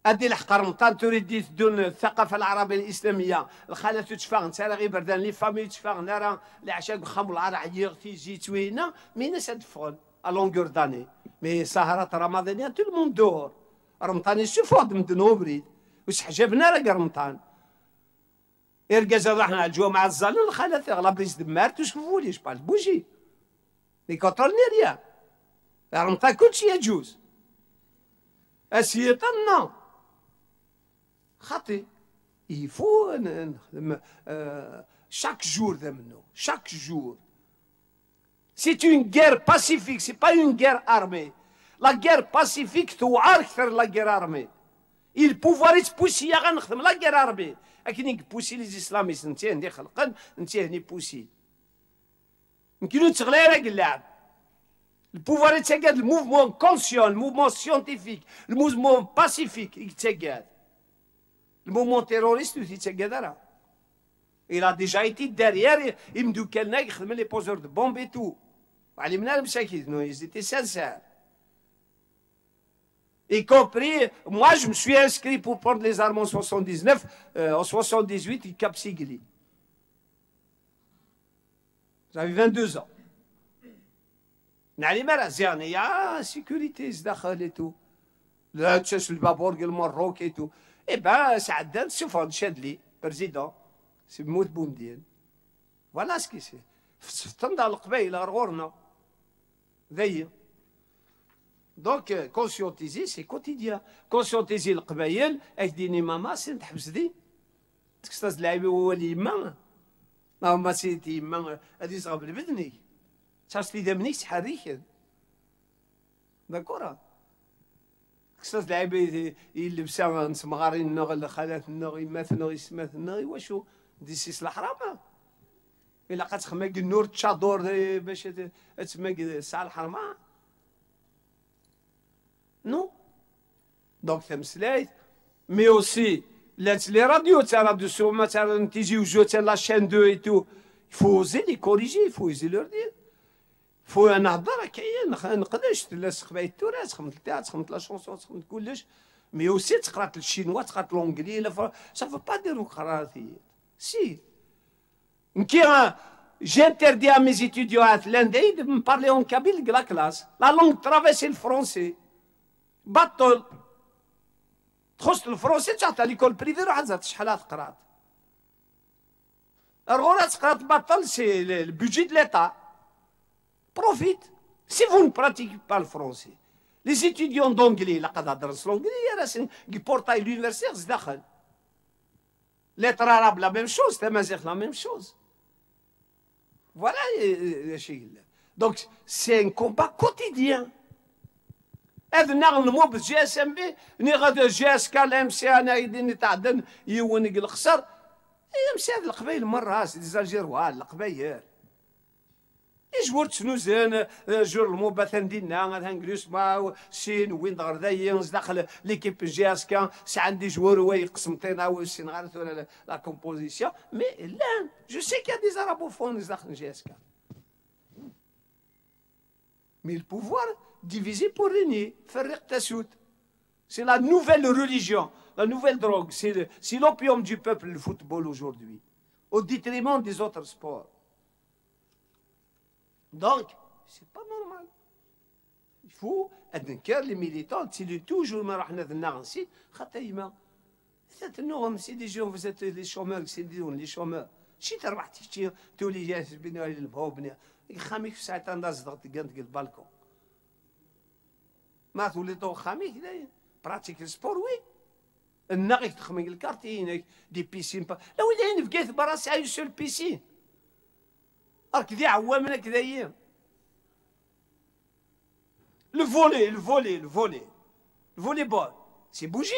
أدي الحقر مطان تريد تدون الثقافة العربية الإسلامية الخالة تشفاغ نتالا غير بردان لي فامي تشفاغ نارا العشاق بخمر العرع يغتي جي توينا مي ناس تدفغن ألونغور داني مي سهرات رمضانية تو الموند دور رمضان يشوفوا من دنوبريد وش حجبنا راه رمضان إرقاز رحنا الجمعة الظالم الخالة تغلب ريس دمار تشوفوا ليش باش بوجي لي كونترولني ريا رمضان كلشي يجوز أسيطا نو خاطي il faut chaque jour chaque jour. C'est une guerre pacifique, c'est pas une guerre armée. La guerre pacifique توعر أكثر la guerre armée. Il pouvoir يتبوسي يا غنخدم la guerre armée. لكن يبوسي لي إسلاميست انت هني خلقن انت هني بوسي. يمكنو تغلي راك اللعب. Le pouvoir est le mouvement conscient, le mouvement scientifique, le mouvement pacifique, le mouvement terroriste, il a déjà été derrière, il me dit qu'il y les poseurs de bombes et tout. Ils étaient sincères. Y compris, moi je me suis inscrit pour prendre les armes en 79, en 78, il Cap Sigli. J'avais 22 ans. نعلم راه زيانة يا سيكوريتي زداخل ايتو لا تشاش البابور قال المروك ايتو اي با سعدان سوفون شاد لي بريزيدون سي موت بومدين فوالا سكي سي فتنضا القبايل غورنا ذي دونك كونسيونتيزي سي كوتيديان كونسيونتيزي القبايل اش ديني ماما سي تحبس دي تكستاز لعيبي هو اليما ما سيتي يما هادي صغب البدني شاش لي دمنيش حريكا داكورا كساس لعيبه يلبسا نسمغارين نغ خالات النغ يمات نغ يسمات النغ واشو دي سيس الحرامه الا قد خماك النور تشادور باش تسماك الساعه الحرمه نو دونك تمسلايت مي اوسي لات لي راديو تاع راديو سوما تاع تيجي وجو تاع لا شين دو اي تو يفوزي لي كوريجي يفوزي لور دير فو نهضر كاين نقدرش تلاس قبايل التراث خمت التاعت خمت لا شونسون خمت كلش مي اوسي تقرات الشينوا تقرات لونجلي لا سا فو با دير قراثي سي نكي جانتردي ا ميز étudiants lundi de me parler en kabyle de la classe la langue traverse le français بطل تخص الفرنسي تاع ليكول بريفي روح زاد شحال قرات الغورات قرات بطل سي البودجي دو ليتا Profite. Si vous ne pratiquez pas le français, les étudiants d'anglais, la cadadresse l'anglais, qui portent à l'université, c'est d'accord. L'être arabe, la même chose, la même chose. Voilà. Donc, c'est un combat quotidien. هذا نغل مو بالجي اس ام بي نغد جي اس كا الام سي انا يدين تعدن يونق الخسر يمسي هذا القبائل مره سي ديزالجيروا القبائل يجبر تسنوزان جور المباثن ديالنا هنجلوس ما سين وين دغر ذاين داخل ليكيب جي اس كا سي عندي جوار هو يقسمطينا وسين غارت ولا لا كومبوزيسيون مي لا جو سي كي دي زارابوفون داخل جي اس كا مي البوفوار ديفيزي بور ريني فرق تسود C'est la nouvelle religion, la nouvelle drogue. C'est l'opium du peuple, le football aujourd'hui, au détriment des autres sports. Donc, c'est pas normal. Il faut أذكر les militants, c'est toujours ما رحنا ذنا غنسيت خاطر تنوهم سيدي جيهم فزات لي شومور سيديون لي شومور شي تربحتي شي تولي جالس بني المهو بني خاميك في ساعة ناس ضغط كانت البالكون ما تولي تو خاميك داير براتيك السبور وي الناغيك تخمق الكارتين دي بيسين لا وين بقيت براسي عايش سول بيسين راك ذي عوامنا كذايا le volleyball, c'est bougé.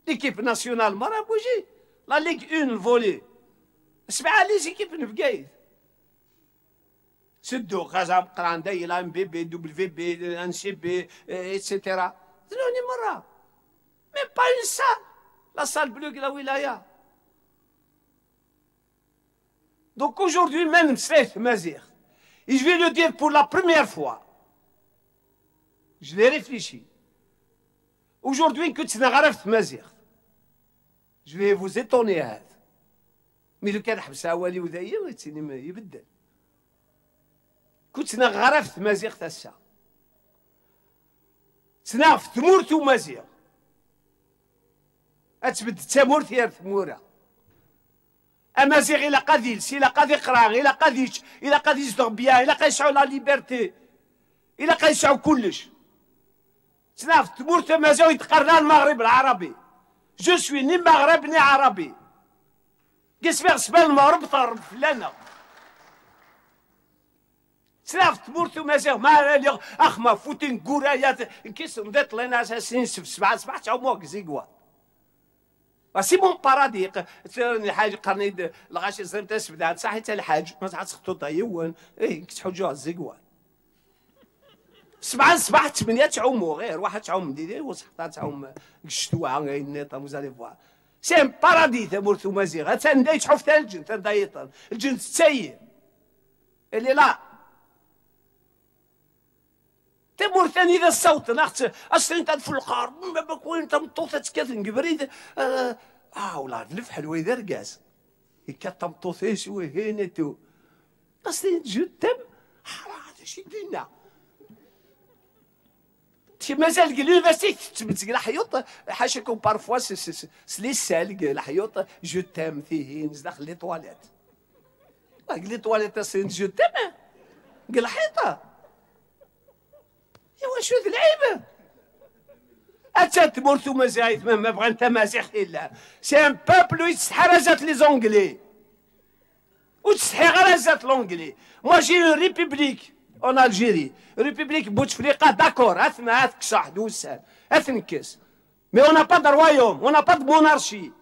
L'équipe nationale, m'a bougé. La Ligue 1, le volley. C'est pas les équipes de Bgaïd. C'est deux, Khazab, Kranda, il a MBB, WB, NCB, etc. C'est le mais pas une salle. La salle bleue de la wilaya. Donc aujourd'hui, même c'est Mazir. Et je vais le dire pour la première fois. Je l'ai réfléchi. Aujourd'hui, que tu n'as pas fait Mazir. Je vais vous étonner. Mais le cas de Hawali ou d'ailleurs, c'est يبدل. كنت نغرفت مزيغ تسا تنافت مورت ومزيغ أتبد تمورت يا ثمورة أمازيغ إلا قاد يلسي إلا قاد يقرا إلا قاد إلا قاد يصدق بيان إلا قاد يسعو لا ليبرتي إلا قاد يسعو كلش تنافت مورت مزيغ يتقرنا المغرب العربي جو سوي ني مغرب ني عربي قسمي غسبان المغرب طرب فلانا سلافت مورتو مازال ما لي اخ ما فوتين كورايات كيس مدات لنا اساسين سبعه تاع موك زيكوا سي بون بارادي الحاج قرني الغاشي زرت اسبدا صحي حتى الحاج ما تعرفش خطوط يوان ايه كتحوجوا زيكوا سبعه 8 تعوموا غير واحد تعوم ديدي وصحطات تعوم الشتوى غير موزالي فوا سي ان بارادي تاع مورتو مازيغ تنداي تحوف تاع الجن تندايطن الجن تسير اللي لا تمور ثاني ذا الصوت ناخت اصلا انت في القار بكون انت مطوطه تكاثن قبريد ولا الفحل ويذا رقاس يكتم طوثيش وهينتو اصلا جدم هذا شي دينا تي مازال قال لي باسيك تبت الحيوط حاشاكم بارفوا سلي سالق الحيوط جو تام فيه داخل لي طواليت قال لي طواليت اصلا جو تام قال حيطه ايوا شو ذي العيبه اتا تمورتو مزايد ما بغا انت مازيغ الا سي ان بوبل يتسحى رازات لي زونغلي وتسحي غير رازات لونغلي موا جي ريبوبليك اون الجيري ريبوبليك بوتفليقه داكور اثنا كصح دوسان اثنكس مي اون با د رويوم اون با د مونارشي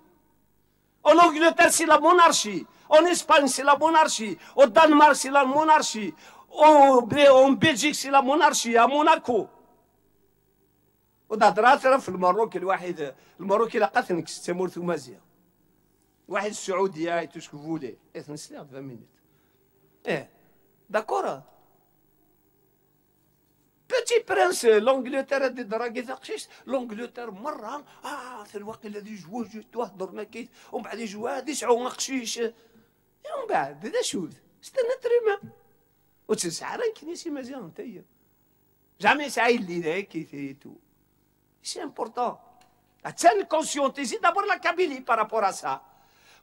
اون انجلتير سي لا مونارشي اون اسبان سي لا مونارشي او دنمارك سي لا مونارشي en Belgique c'est la monarchie à Monaco ودهضرات راه في الماروك الواحد الماروكي لقات نكس تمور ثمازيا واحد السعوديه تو سكو فولي اثنس لي 20 مينوت داكور بيتي برنس لونجلتير دي دراكي تقشيش لونجلتير مره في الوقت الذي جوا تهضر ما كيت ومن بعد يجوا هادي يسعوا قشيش ومن بعد هذا شوف استنى تريما وتسعى كنيسي مزيان نتايا جامي سعيد لي ذاك كيفيتو سي امبورطون تسال كونسيونتيزي دابور لا كابيلي بارابور ا سا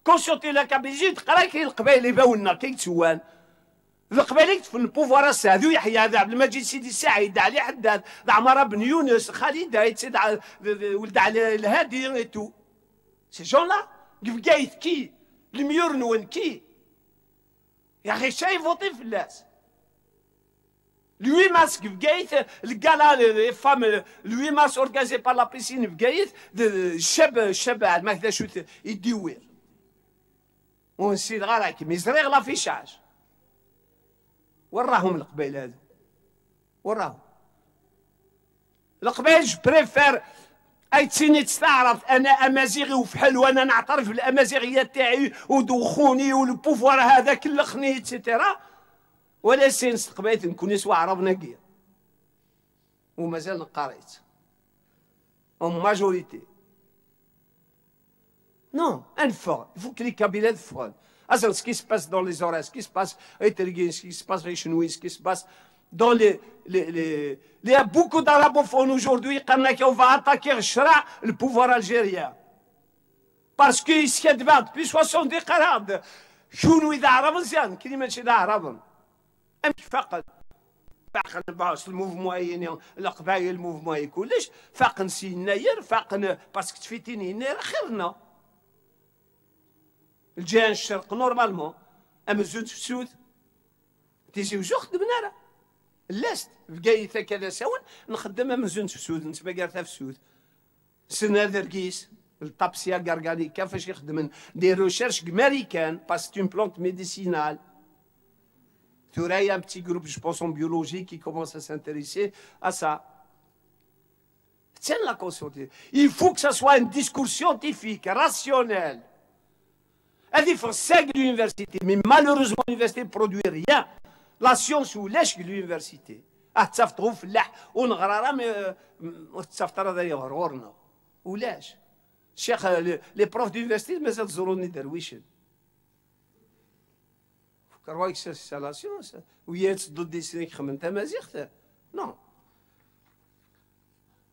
كونسيونتي لا كابيلي تقرا كاين القبائل باونا كاين تسوان القبائل في البوفوار هذو يحيى هذا عبد المجيد سيدي سعيد علي حداد عمر بن يونس خالد سيد ولد علي الهادي تو سي جون لا كيف كي الميورنون كي يا اخي شايف فوطي في الناس Le 8 mars, le gala, les femmes, le 8 mars organisé par la piscine, الشاب ما كذا شو يديوير ونسير غير مزريغ لافيشاج وراهم القبائل هذو وراهم القبائل جو بريفير اي تسيني تستعرف انا امازيغي وفحل وانا نعترف بالامازيغيه تاعي ودوخوني والبوفوار هذا كلخني اتسيتيرا ولا سينس قبيت نكون يسوى عرب نقية ومازال قريت en majorité. Non, il faut que les Kabyles fassent. Ce qui se passe dans les Aurès, ce qui se passe à Eterguin, ce qui se passe à Chenouis, ce qui se passe dans les... Il y a beaucoup d'arabophones aujourd'hui qui on va attaquer le pouvoir algérien. Parce qu'ils s'y admettent, puis 70 قراد شنو إذا عرب مزيان كي ماشي إذا عرب أمش فقط باش الموفمون القبائل الموفمون كلش فاقن سي يناير فاقن باسكو تفيتين يناير خيرنا الجهه الشرق نورمالمون اما الزود في السود تيجي وجو خدمنا راه لاست بقايثه كذا ساون نخدم اما الزود في السود نتبقى قارثه في السود سنه دركيس الطابسيا كارغانيكا فاش يخدم دي ريشيرش امريكان باسكو اون بلونت ميديسينال. Il y a un petit groupe, je pense, en biologie qui commence à s'intéresser à ça. Tiens la conscience. Il faut que ce soit un discours scientifique, rationnel. Il faut que l'université, mais malheureusement, l'université ne produit rien. La science ou lèche l'université. Ah, tu trouves là, on a d'ailleurs, ou lèche. Les profs d'université, mais elles ont des derwiches. كروايك سالاسيون ويات ضد السنين خمنت مازيغت نو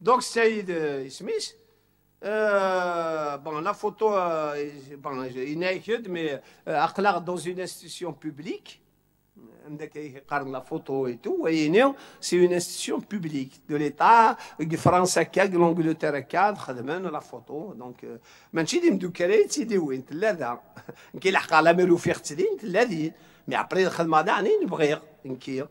دونك السيد سميث بون لا فوتو بون ينايكد مي اقلق دون اون انستيتيون بوبليك عندك يقارن لا فوتو اي تو وينيو سي اون انستيتيون بوبليك دو ليتا فرنسا كاك لونجلتير كاد خدمان لا فوتو دونك ماشي دي مدوكالي تيدي وين تلاذا كي لحق على ميرو في اختلين تلاذين مي ابري الخدمه دعني نبغي نكير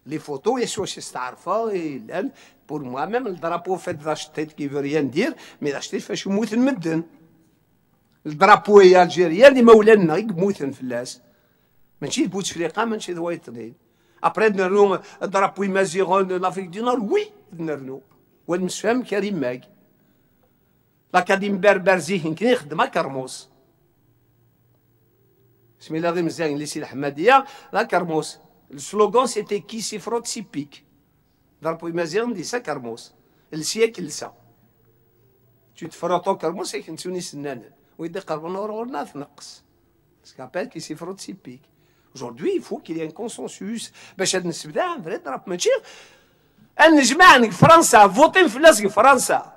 لي فوتو يسوا شي استعرفوا لان بور موا ميم الدرابو فات ذا شتيت كي في ريان دير مي ذا شتيت فاش يموت المدن الدرابو هي الجيريا اللي مولانا يموتن فلاس ماشي بوتفليقه ماشي ذويطنين ابري نرنو الدرابو مازيغون لافريك دي نور وي نرنو والمسفهم كريم ماك لاكاديم بربر زيهن كي نخدم كرموس بسم الله الرحمن الرحيم ليسي الحماديه لا كرموس السلوغان سيتي كي سي فروت سي بيك ضربوا مازيغن دي سا كرموس السياكل سا تفروتو كرموس يكنسوني سنانا ويدي قربنا ورنا تنقص سكابيل كي سي فروت سي بيك aujourd'hui il faut qu'il y ait un consensus باش هاد نسبدا ان فري ضرب ماشي نجمع فرنسا فوتين في لاصق فرنسا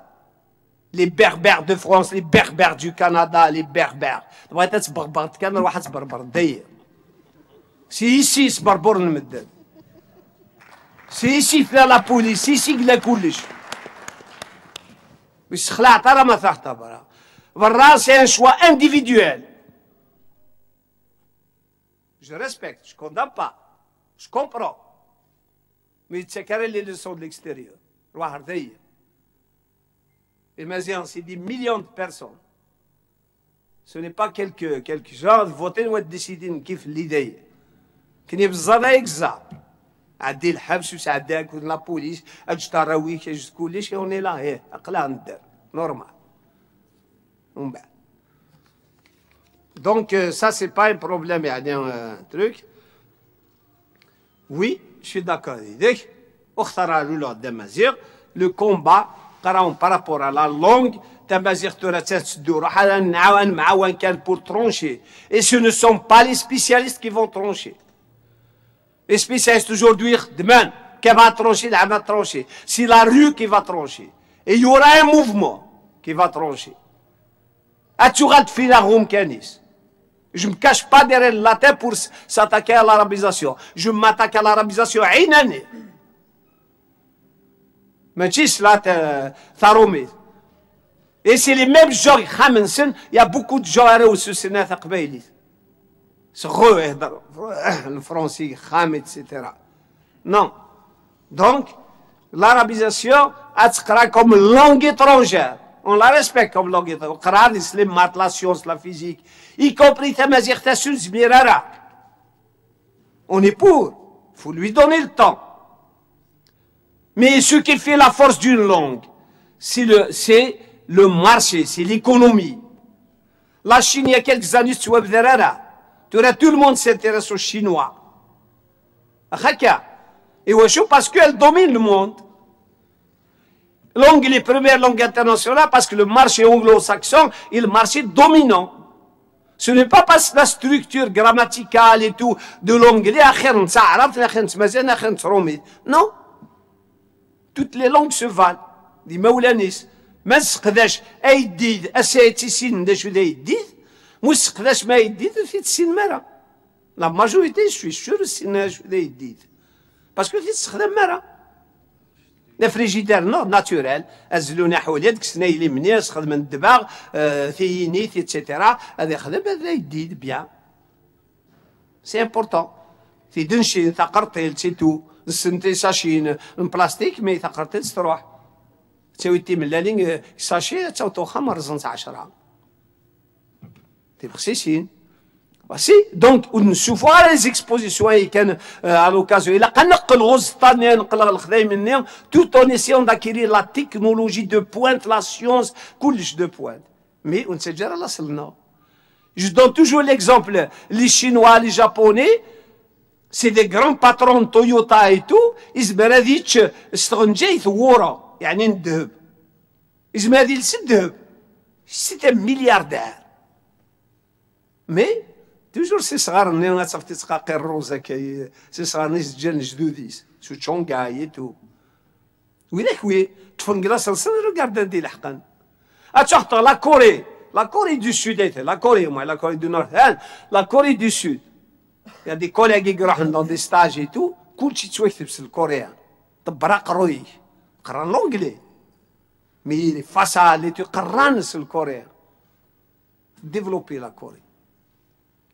les berbères de France, les berbères du Canada, les berbères. C'est ici ce barbar المدن. C'est ici في la police, c'est ici لا كلش. بس خلعت راه ما تعتبرها. برا c'est un choix individuel. Je respecte, je condamne pas, je comprends. Mais تسكر les leçons de l'extérieur. روح رديه. Et maintenant, c'est des millions de personnes. Ce n'est pas quelques gens voter ou décider qui fait l'idée. Qui n'est pas exact. عدي الحبس وساعدك لا بوليس اجي تراويح اجي كلشي وني لا هي اقلا ندير نورمال ومن بعد دونك ça c'est pas un problème يعني un truc oui je suis d'accord avec واختار له الدمازيغ le combat par rapport à la langue تمازيغ ترى تسدو روح نعاون معاون كان pour trancher et ce ne sont pas les spécialistes qui vont trancher. Les spécialistes aujourd'hui, demain, qui va trancher, elle va trancher. C'est la rue qui va trancher. Et il y aura un mouvement qui va trancher. Je ne me cache pas derrière le latin pour s'attaquer à l'arabisation. Je m'attaque à l'arabisation. Et c'est les mêmes gens, il y a beaucoup de gens au Sénat. Le français, etc. Non. Donc, l'arabisation, est comme langue étrangère. On la respecte comme langue étrangère. La science, la physique, y compris on est pour. Il faut lui donner le temps. Mais ce qui fait la force d'une langue, c'est le marché, c'est l'économie. La Chine, il y a quelques années, tu vois, tout le monde s'intéresse aux Chinois. Et parce qu'elle domine le monde. L'anglais, première langue internationale, parce que le marché anglo-saxon est le marché dominant. Ce n'est pas parce que la structure grammaticale et tout de l'anglais, non. Toutes les langues se valent. Dis Moulanis. ما نسقداش اي جديد اساتي سين دا شو دا يديد مو نسقداش ما يديد في تسين مرة لا ماجوريتي شوي شور سين شو دا يديد باسكو تستخدم مرة لا فريجيدير نو ناتوريل ازلونا حولي ديك السنه اللي مني نستخدم الدباغ ثينيت ايتترا هذا يخدم هذا يديد بيان سي امبورطون في دنشي ثقرتيل سي تو نسنتي ساشين من بلاستيك مي ثقرتيل تروح تسوي تي من لالين ساشي تاو خمر زنت 10 تي بخسيسين voici donc نشوفوا على لي زيكسبوزيسيون كان على لوكازيون الا قنقل غوز طاني نقل الخداي مني tout en essayant d'acquérir la technologie de pointe la science كلش de pointe mais ونسجل على صلنا je donne toujours l'exemple les chinois les japonais c'est des grands patrons Toyota et tout إزبر هذيك استغنجي ثورة يعني الذهب إزبر هذي الذهب c'est un milliardaire mais toujours سي صغار ني صافتي تقاقي الروزه كي سي صغار نيس ديال جدوديس شو تشونغاي تو ويلك وي تفنقلاس السن ريغارد دي الحقن اتشحط لا كوري دو سود لا كوري moi la Corée du Nord la Corée du Sud il y a des collègues qui راحوا dans des stages et tout كلشي تواكتب بالكوريان طبرا قروي قران لونجلي مي فاسا اللي تقران الكوريان ديفلوبي لا كوري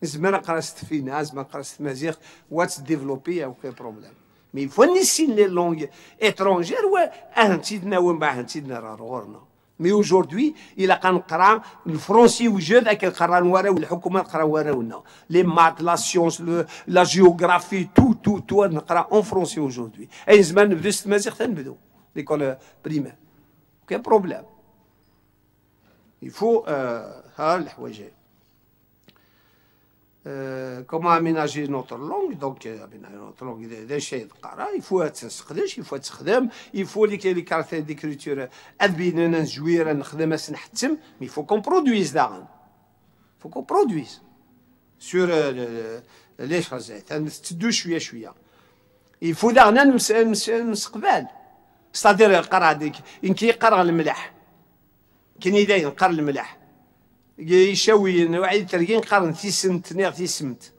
زمان قرست في ناس ما قرست مزيغ واتس ديفلوبي او كاين بروبليم مي فو نسين لي لونغ اترونجير و انتيدنا ومبا انتيدنا راه غورنا مي اوجوردي الا كنقرا الفرونسي وجد اك نقرا ورا والحكومه نقرا وراونا لي مات لا سيونس لا جيوغرافي تو نقرا اون فرونسي اوجوردي اي زمان نبدو مزيغ تنبدو ليكول بريمير كاين بروبليم يفو ها الحوايج comment aménager notre langue donc aménager notre langue des شيء تقرا il faut تسقدش il faut تخدم il faut les caractères d'écriture ادبينا زويره نخدم نحتم mais il faut qu'on produise داغن il faut qu'on produise sur les phrases نستدو شويه il faut داغنا نسقبال c'est-à-dire قرا ديك ان كيقرا الملح كاين يداين قرا الملح يشوي نوعي ترقين قرن في سمت نير في سمت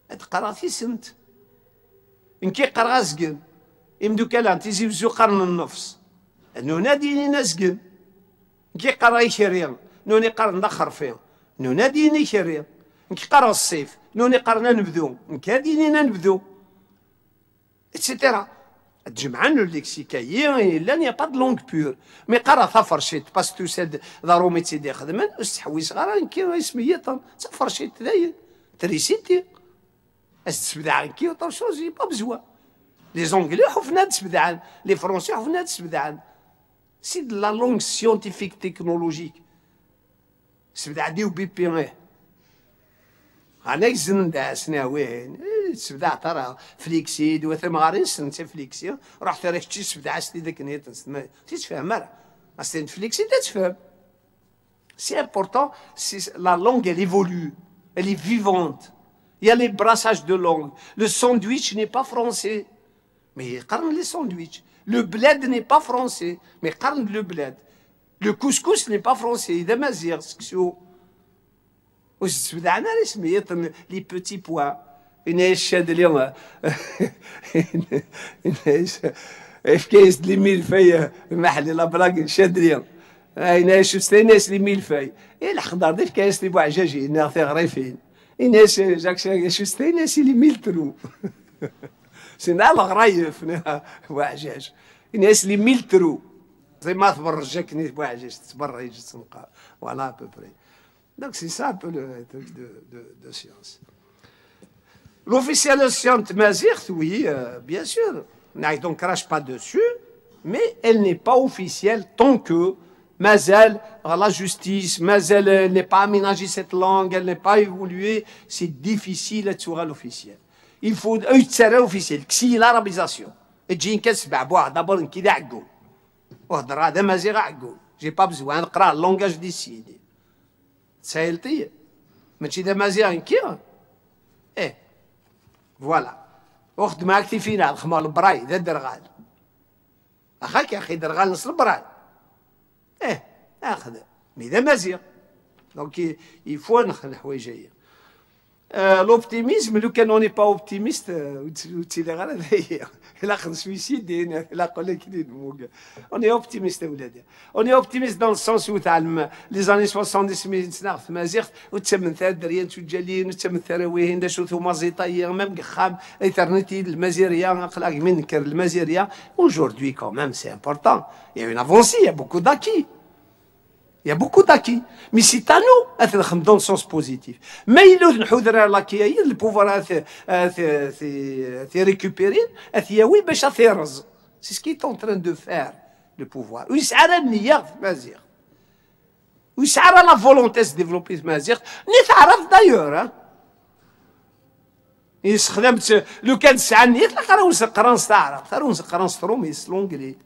تقرا في سمت إن كي قرا زقن يمدو كلام تيزي بزو قرن النفس نو ناديني نزقن إن كي قرا يشريان نوني قرن دخر فيه نو ناديني يشريان إن كي قرا الصيف نوني قرنا نبذو إن كاديني نبذو اتسيتيرا تجمعن الليكسيكايي لا ني با دو لونغ بور مي قرا ثفرشيت باسكو ساد ضرومي تيدي خدمن استحوي صغار كي سميتهم ثفرشيت داير تريسيتي استبدع كي وطر شوزي با بزوا لي زونغلي حفنا تسبدعن لي فرونسي حفنا تسبدعن سي دو لا لونغ سيونتيفيك تكنولوجيك سبدع ديو بي بي انا يزن داسنا وين تسبدع ترى فليكسيد وثم غارين سنت فليكسي رحت راه شتي تسبدع ستي داك نيت تتفهم راه اصلا فليكسي تتفهم سي امبورطون سي لا لونغ elle évolue elle est vivante il y a les brassages de langue le sandwich n'est pas français mais قرن les sandwich le bled n'est pas français mais قرن le bled le couscous n'est pas français اذا مازيغ سكسو وسبدعنا سميت لي بوتي بوان إناش شاد اليوم إناش كايس لي ميلفاي محلي لابراك شاد اليوم إناش ستيناس لي ميلفاي الخضر ديف كايس لي بوعجاجي إنا في غريفين إناش جاك شو ستيناس لي ميلترو سينا الغرايف بوعجاج إناس لي ميلترو زي ما تبرجاكني بوعجاج تبرج تنقى فوالا ابوبري Donc c'est ça un peu le truc de science. L'officiel de science Mazir, oui, bien sûr. On ne crache pas dessus, mais elle n'est pas officielle tant que Mazel, la justice, Mazel n'est pas aménagé cette langue, elle n'est pas évoluée, c'est difficile d'être l'officiel. Il faut être officiel, que c'est l'arabisation. Et j'ai une question, d'abord, une question. وهضر هذا مازيغ عقول جي با بزوان نقرا اللونجاج دي سيدي تسايلتي ماشي دا مازيغ كي فوالا وخدم هاكتي فينا الخمار البراي ذا درغال اخاك يا اخي درغال نص البراي اخذ مي ذا مازيغ دونك يفوا نخل حوايج لوبتيميزم لو كان اوني با اوبتيميست وتسيلي غير هذايا الا خد سويسيد الا قول لك اوني اوبتيميست ولادي اوني اوبتيميست دون السونس تاع لي زاني 70 سنه في مازيغ وتسمن ثار دريان تجالين وتسمن ثراويهن دا شوثو مازيطايا ميم قخام ايترنيتي المازيريا اخلاق من نكر المازيريا اونجوردي كومام سي امبورطون يا اون افونسي يا بوكو داكي Il y a beaucoup d'acquis. Mais c'est à nous d'être dans le sens positif. Mais il y a le pouvoir de récupérer, oui, mais ça fait raison. C'est ce qu'il est en train de faire, le pouvoir. Oui, c'est à la nière, Mazir. Oui, c'est à la volonté de développer Mazir. Ni t'arraf d'ailleurs. يستخدم لو كان سعني لا قراو نقرا نستعرف قراو نقرا نسترومي سلونغلي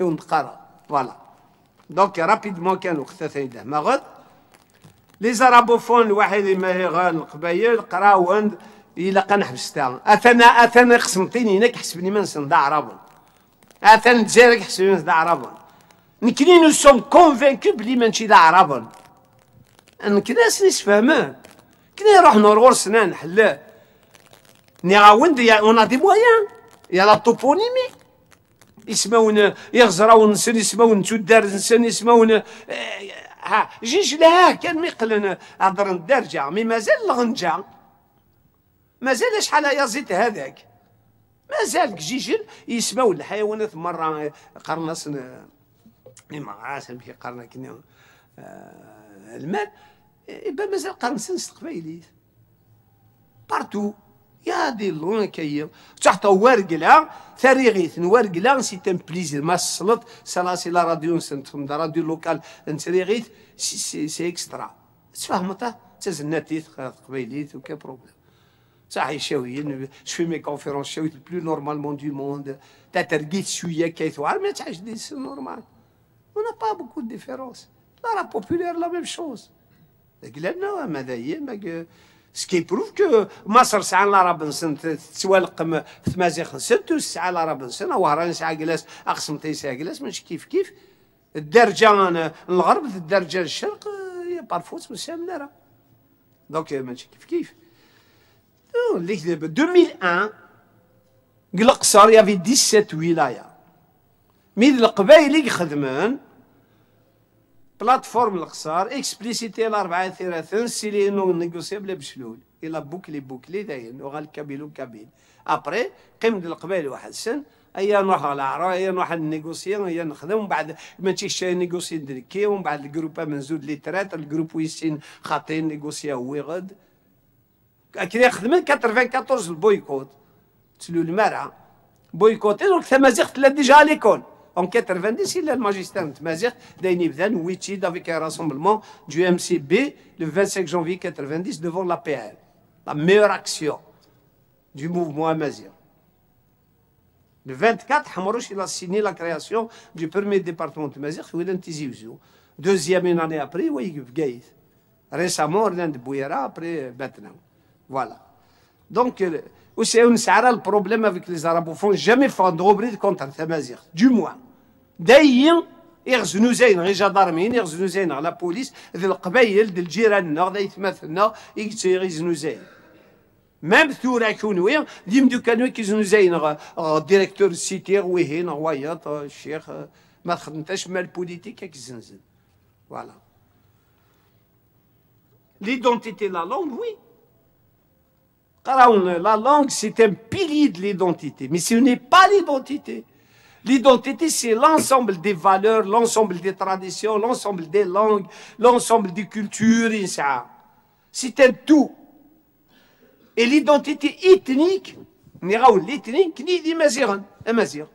ونقرا فوالا دونك رابيدمون كانوا ثلاثه ما غد لي زارابوفون الواحد ما غال القبايل قراو الى قنحبس تاع اثنا قسمتيني هناك حسبني ما نسن عربون اثنا الجزائر حسبني نسن عربون نكني نو سوم كونفينكو بلي ماشي دا عربون كنا سنيس فاهمان كنا نروح نور سنان حلاه نعاود اون ا دي مويان يا لا توبونيمي يسمون يغزراو نسن يسمون تودار نسن يسمون ها جيج لها كان ميقلن هضر الدرجه مي مازال الغنجه مازال شحال يا زيت هذاك مازال جيجل يسمون الحيوانات مره قرنص ما عارف كي قرنا كنا المال يبقى مازال قرنص قبايلي بارتو يا دي اللون كاين تحت ورقله ثريغيث ورقله سي تم بليزير ما صلت سلاسي لا راديو سنتم دا راديو لوكال نتريغيث سي اكسترا تفهمت تزناتيث قبيليت وكا بروبليم صح شويه شوي مي كونفيرونس شويه البلو نورمالمون دو موند تا ترقيت شويه كيثوار ما تعيش دي سي نورمال اون با بوكو دو ديفيرونس لا بوبولير لا ميم شوز قلنا ماذا هي ما سكي بروف كو مصر ساعه العرب نسن تسوالق في مازيغ نسن ساعه العرب نسن وهران ساعه جلاس اقسمتي ساعه جلاس ماشي كيف الدرجه الغرب الدرجه الشرق هي بارفوس مسامنه دونك ماشي كيف اللي دابا 2001 قلقصر يافي 17 ولايه ميد القبايل اللي خدمان بلاتفورم القصار اكسبليسيتي الاربعه ثلاثه سيلي نو نيغوسيبل بشلول الى بوكلي داين وغال كابيل ابري قيم القبائل واحد السن ايا نروح على العراء ايا نروح نيغوسي ايا نخدم ومن بعد ما تيش نيغوسي دركي ومن بعد الجروب منزود لي ترات الجروب ويسين خاطين نيغوسي هو غد كي خدمت 94 البويكوت تسلو المرأة بويكوتي دونك تمازيغ تلا ديجا ليكول En 90, il a le magistère de Mazir, d'Ainibdan, Wichid, avec un rassemblement du MCB le 25 janvier 90 devant l'APR. La meilleure action du mouvement Mazir. Le 24, Hamarouch, il a signé la création du premier département de Mazir, deuxième une année après, Gaïd. Récemment, Orlan de Bouyera, après Betna. Voilà. Donc, c'est un problème avec les arabophones, jamais fait de rubrique contre Mazir, du moins. دايين يغزنوا زين غير جدارمين يغزنوا زين على بوليس ذي القبايل ديال جيراننا غدا يتمثلنا يغزنوا زين ميم ثورة كونوي ديما كانوا كيزنوا زين ديريكتور السيتي ويهين غوايط الشيخ ما خدمتاش مال بوليتيك كيزنزن فوالا ليدونتيتي لا لونغ وي قراون لا لونغ سي ان بيلي دو ليدونتيتي مي سي ني با ليدونتيتي. L'identité, c'est l'ensemble des valeurs, l'ensemble des traditions, l'ensemble des langues, l'ensemble des cultures, c'est un tout. Et l'identité ethnique, l'ethnique, ni dit Mazir, Mazir.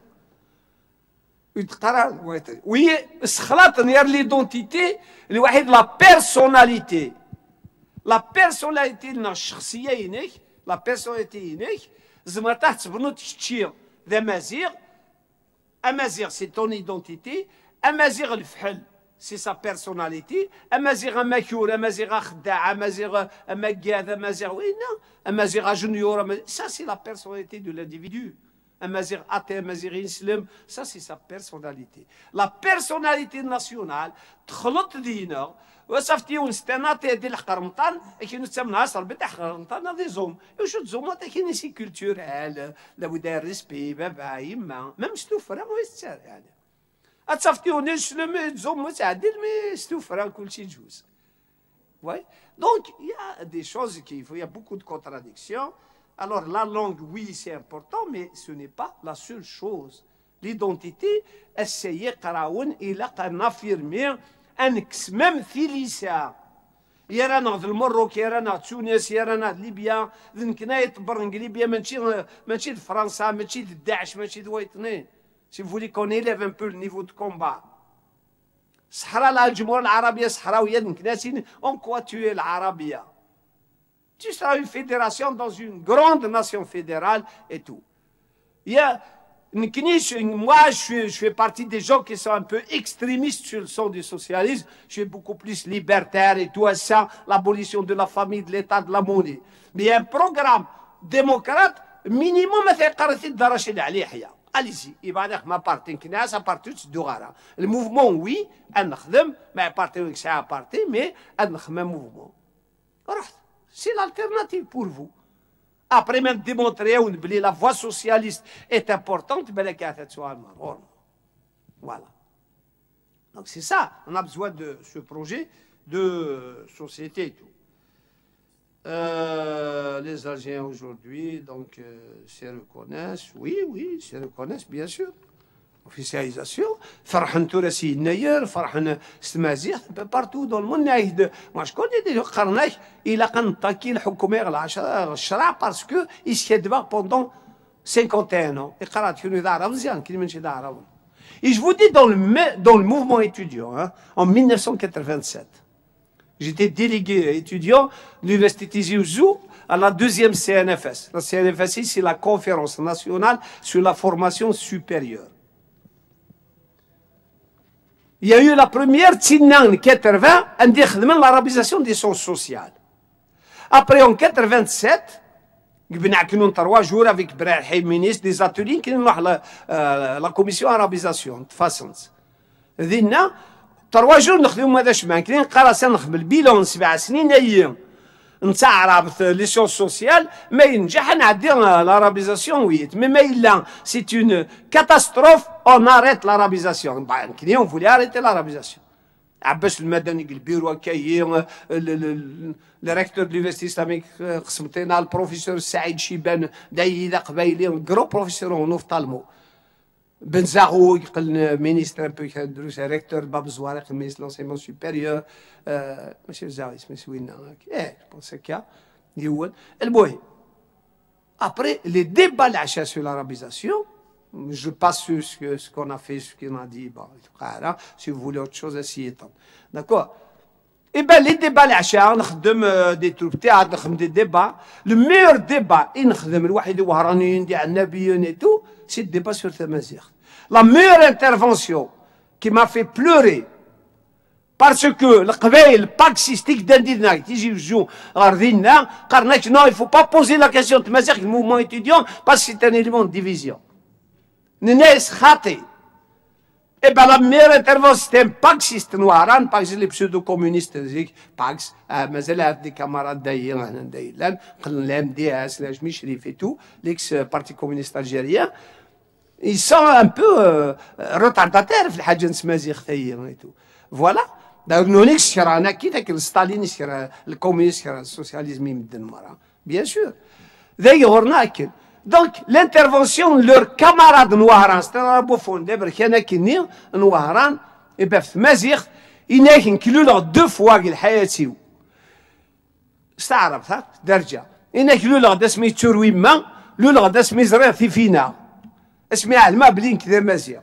Oui, l'identité, la personnalité. La personnalité la personnalité unique, زعما تحت بنوت تشير ذا مازيغ Amazigh, c'est ton identité. Amazigh الفحل, c'est sa personnalité. Amazigh Amakour, Amazigh Akhda, Amazigh Amagad, Amazigh, oui, non. Amazigh Junior, ça c'est la personnalité de l'individu. Amazigh Athé, Amazigh Islam, ça c'est sa personnalité. La personnalité nationale, تخلط دينا وصفتي ونستناتي ديال القرمطان كاين تسمى صار بتاع قرمطان هذه زوم واش تزوم كاين سي كولتورال لو داير ريسبي بابا يما ما مستوفره ما يستاهل يعني اتصفتي ونسلم تزوم تعدل مي استوفره كلشي يجوز. Ouais. Donc, il y a des choses qu'il faut, il y a beaucoup de contradictions. Alors, la langue, oui, c'est important, mais ce n'est pas la seule chose. L'identité, essayer قراون إلى نافيرمي أنكسمم ثيليسا. يرانا في المروك، يرانا تونس، يرانا ليبيا، ذنكنا يتبرنق ليبيا ماشي فرنسا، ماشي داعش، ماشي ويطنين. Si vous voulez qu'on élève un peu le niveau de combat. صحراء الجمهورية العربية صحراوية نكناسين en quoi tu es l'Arabia. Tu seras une fédération dans une grande nation fédérale et tout. Il y a moi, je fais partie des gens qui sont un peu extrémistes sur le son du socialisme. Je suis beaucoup plus libertaire et tout ça, l'abolition de la famille, de l'État, de la monnaie. Mais il y a un programme démocrate minimum à faire caractère d'arracher les allez-y, il va dire ma partie à partir de Dougara. Le mouvement, oui, mais à partir, mais un mouvement. C'est l'alternative pour vous. Après même démontrer que la voie socialiste est importante, voilà. Donc c'est ça, on a besoin de ce projet de société et tout. Les Algériens aujourd'hui, donc, se reconnaissent, oui, se reconnaissent, bien sûr. Officialisation. Farhan Tourassi Nayer, Farhan Stmazir, partout dans le monde. Moi, je connais des Karnach, il a attaqué le Houkomer al-Ashra parce qu'il s'y est débat pendant 51 ans. Et je vous dis, dans le mouvement étudiant, hein, en 1987, j'étais délégué étudiant de l'Université Tizi Ouzou à la deuxième CNFS. La CNFS, c'est la conférence nationale sur la formation supérieure. Il y a eu la première Tsinang 80, l'arabisation des sciences sociales. Après, en 87, nous avons 3 jours avec le ministre des ateliers qui nous la commission arabisation de façon. 3 jours نخدموا هذا الشمال كاين قراصه نخدم البيلون 7 سنين ايام نتاع رابط لي سيونس سوسيال ما ينجح نعدي لارابيزاسيون ويت مي ما الا سي اون كاتاستروف اون اريت لارابيزاسيون كاين اون فولي اريتي لارابيزاسيون عباس المدني البيرو كاين le recteur de l'université islamique قسمتنا البروفيسور سعيد شيبان دايدا قبايلي كرو بروفيسور هو في طالمو Ben Zarou, le ministre un peu, le recteur Bab Zouarek, le ministre de l'enseignement supérieur, monsieur Zaris, monsieur Winna, je pense qu'il y a. Et bon, après, les débats sur l'arabisation, je passe sur ce qu'on a fait, ce qu'on a dit, bon, si vous voulez autre chose, essayez. D'accord? Et bien, les débats, des troupes théâtre, des débats, le meilleur débat, c'est le débat sur Tamazir. La meilleure intervention qui m'a fait pleurer, parce que le Qbaïl paxistique d'Indina, qui joue Ardina, car non, il ne faut pas poser la question de Tamazir, le mouvement étudiant, parce que c'est un élément de division. Nénès Khaté. Et bien la meilleure intervention, c'était un paxiste noir, par exemple les pseudo-communistes, Pax, mais des camarades d'ailleurs, l'MDS, l'Ajmi-Shrif et tout, l'ex-parti communiste algérien, ils sont un peu retardataires, et tout. Voilà. D'ailleurs, nous, le stalinisme, le communisme, le socialisme, bien sûr. D'ailleurs, donc, l'intervention de leurs camarades noirs, c'est un beau fond, noirs, et bien, Mazir, ils n'ont 2 fois qu'ils ont c'est arabe, ça, درجة. Ils n'ont d'asmi tchourouima, l'ont d'asmi zrafi fina. اسمي علما بلين كذا Mazir.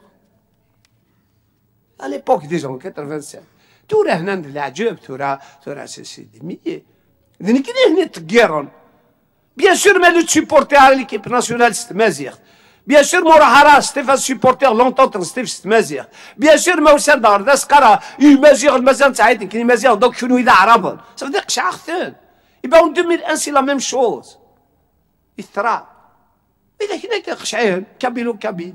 À l'époque, déjà, en 87. Tout le monde de la job, tout le c'est des milliers. Ils n'ont pas de guerre. Bien sûr, mais le supporter à l'équipe nationale, c'est Mazir. Bien sûr, Mourahara, c'était un supporter longtemps, c'était Mazir. Bien sûr, Moussa Dar, Daskara, Mazir, le Mazan Saïd, qui est Mazir, donc je suis arabe. Ça veut dire que Charthen. Et bien en 2001, c'est la même chose. Ithra. Mais là, il y a Khachaïn, Kabyle ou Kabyle.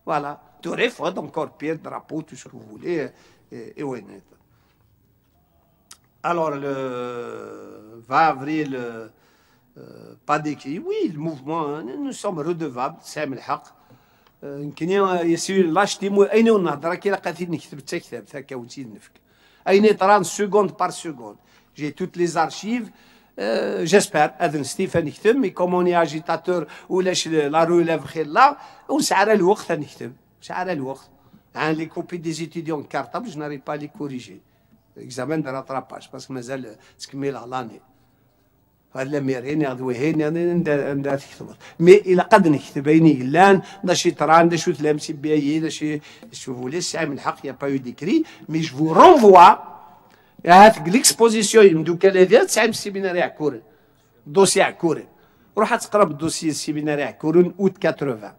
Voilà. Touré, faut encore pire, drapeau, tout ce que vous voulez. Et ouais, net. Alors, le 20 avril, pas d'équipe. Oui, le mouvement, nous sommes redevables, c'est le haq. يمكن يسير لاشتي مو اين النهضره كي لقيتي نكتب حتى كتاب هكا وتزيد نفك اين 30 secondes par seconde. J'ai toutes les archives. J'espère هذا ستيفان نكتب مي كوموني اجيتاتور ولاش لا روليف خير لا وسعر الوقت نكتب سعر الوقت عن لي كوبي دي زيتيديون كارطابل جو ناري با لي كوريجي اكزامان دو راتراباج باسكو مازال تكمل على لاني هذا ميرين غدويهين ندير تكتب مي الى قد نكتب عيني لان دا شي طران دا شو تلامسي بياي دا شي شوفوا لي الساعه من الحق يا با يو ديكري مي جو فو رونفوا هاك ليكسبوزيسيون يمدوك هذا تسعه السيمينار يا كورن دوسي يا كورن روح تقرا بالدوسي السيمينار يا كورن اوت 80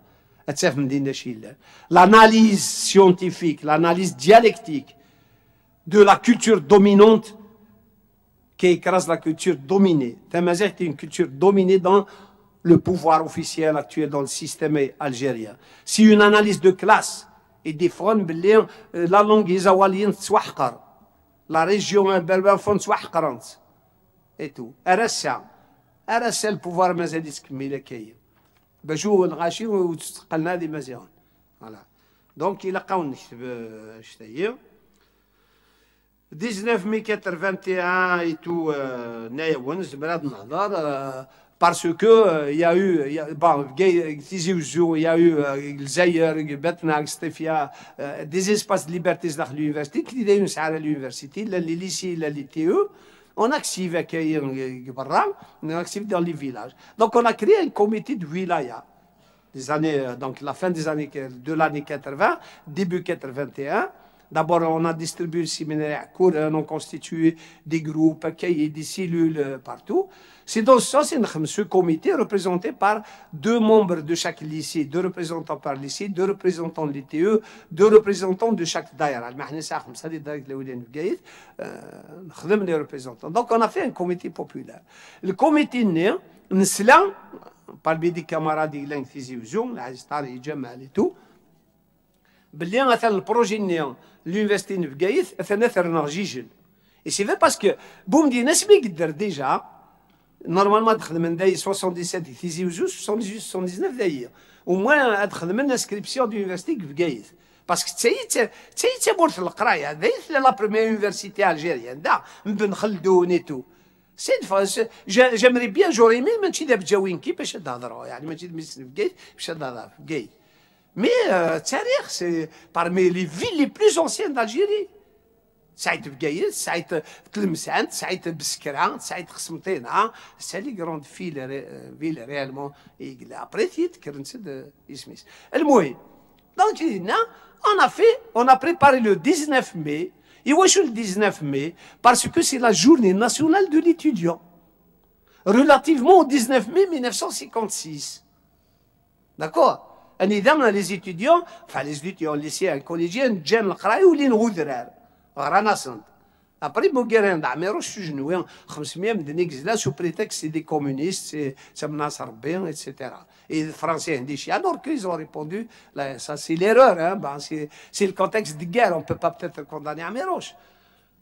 تفهم دينا شي لا l'analyse scientifique l'analyse dialectique de la culture dominante qui écrase la culture dominée. Tamazigh est une culture dominée dans le pouvoir officiel actuel dans le système algérien. Si une analyse de classe et défend la langue izawalienne tswahqar, la région berberfon tswahqarant et tout. Arassa le pouvoir mazadis kmila kay. Bajou الغاشي وتقلنا دي مزيان. Voilà. Donc il a قاون نكتب شتاير 19 mai 81 et tout, parce que il y a eu, bon, il y a eu Zaïre, Betnag, Stefia, des espaces de liberté dans l'université, qui étaient une à l'université, les lycées, les LTE, on active on active dans les villages. Donc on a créé un comité de wilaya. Des années, donc la fin des années de l'année 80, début 81. D'abord, on a distribué le séminaire à cours, on a constitué des groupes, des cellules partout. C'est dans ce comité représenté par 2 membres de chaque lycée, 2 représentants par lycée, 2 représentants de l'ITE, 2 représentants de chaque daïra. Donc, on a fait un comité populaire. Le comité né, par des camarades de l'inclusion, et tout, باللي مثلا البروجي نيا l'université de Bgaïth ثلاثة جيجل et c'est vrai parce que boum دي ناس بيقدر déjà normalement تخدم من داي 77 تيزي وجوج 78 79 داير au moins تخدم من inscription de l'université de Bgaïth parce que تسيت بورت القرايه هذه لا première université algérienne دا بن خلدون et tout c'est j'aimerais bien j'aurais aimé ماشي دابا جاوينكي باش نهضروا يعني ماشي في Bgaïth باش نهضر في Bgaïth. Mais Tariq, c'est parmi les villes les plus anciennes d'Algérie. Saïd Bgaïd, Saïd Tlemcen, Saïd Beskran, Saïd Khsmtina, c'est les grandes villes réellement. Et après, il y a de Ismis. Donc, on a préparé le 19 mai. Et où est le 19 mai? Parce que c'est la journée nationale de l'étudiant. Relativement au 19 mai 1956. D'accord? Les étudiants, enfin les étudiants, lycéens, collégiens, جان القرايه ولين غدرار غرانا صنت ابري بوغيران دعميرو سجنوا 500 مدني كزلا سو بريتكست سي دي كومونيست سي ناس ربي ايتترا et les Français ont dit alors qu'ils ont répondu là, ça c'est l'erreur hein, ben, c'est le contexte de guerre on peut pas peut-être condamner Amiroche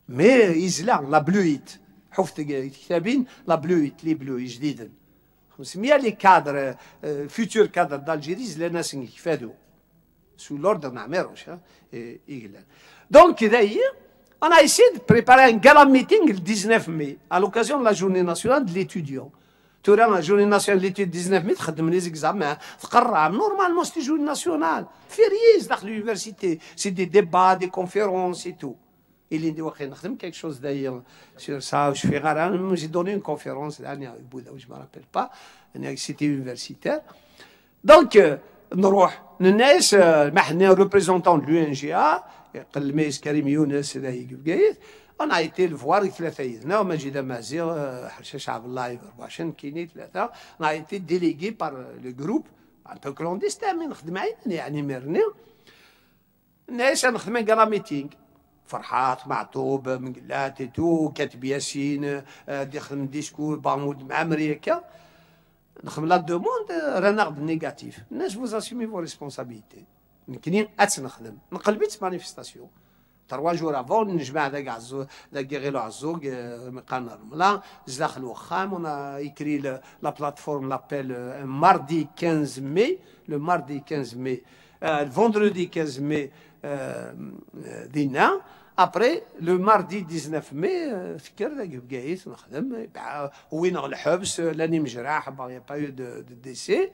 mais Islam la bluite حفظ كتابين la bluite les bleus جديدا مسميها لي كادر فيتور كادر d'Algérie les ناس يكفادوا sous l'ordre de Amiroche donc d'ailleurs on a essayé de préparer un gala meeting le 19 mai à l'occasion de la journée nationale de l'étudiant. Tu vois, la journée nationale de l'étudiant 19 mai, tu as les examens, normalement c'est une journée nationale, férié dans l'université, c'est des débats, des conférences et tout. Et il dit, quelque chose d'ailleurs sur ça, j'ai donné une conférence, je ne me rappelle pas, c'était universitaire. Donc, nous sommes représentants de l'UNGA, قلميس كريم يونس هذا يقف انا ايتي الفوار ثلاثه يدنا ومجيد مازيغ حرشه شعب الله 24 كاينين ثلاثه انا ايتي ديليغي بار لو جروب ان بو كلونديستان مي نخدم عيني يعني ميرني الناس نخدم كرا ميتينغ فرحات معطوب مقلات تو كاتب ياسين دخل ديسكور بامود مع امريكا نخدم لا دوموند رانا ناخذ نيجاتيف الناس فوز اسيمي فو ريسبونسابيلتي نكني نخدم نقلبت مانيفستاسيون 3 جور افون نجمع ذاك عزوق ذاك غيلو عزوق مقانا رملا زداخل وخام ونا يكري لا بلاتفورم لابيل ماردي 15 مي لو ماردي 15 مي الفوندردي 15 مي دينا ابري لو ماردي 19 مي فكر ذاك بقايس نخدم وين الحبس لاني مجراح با يو دو ديسي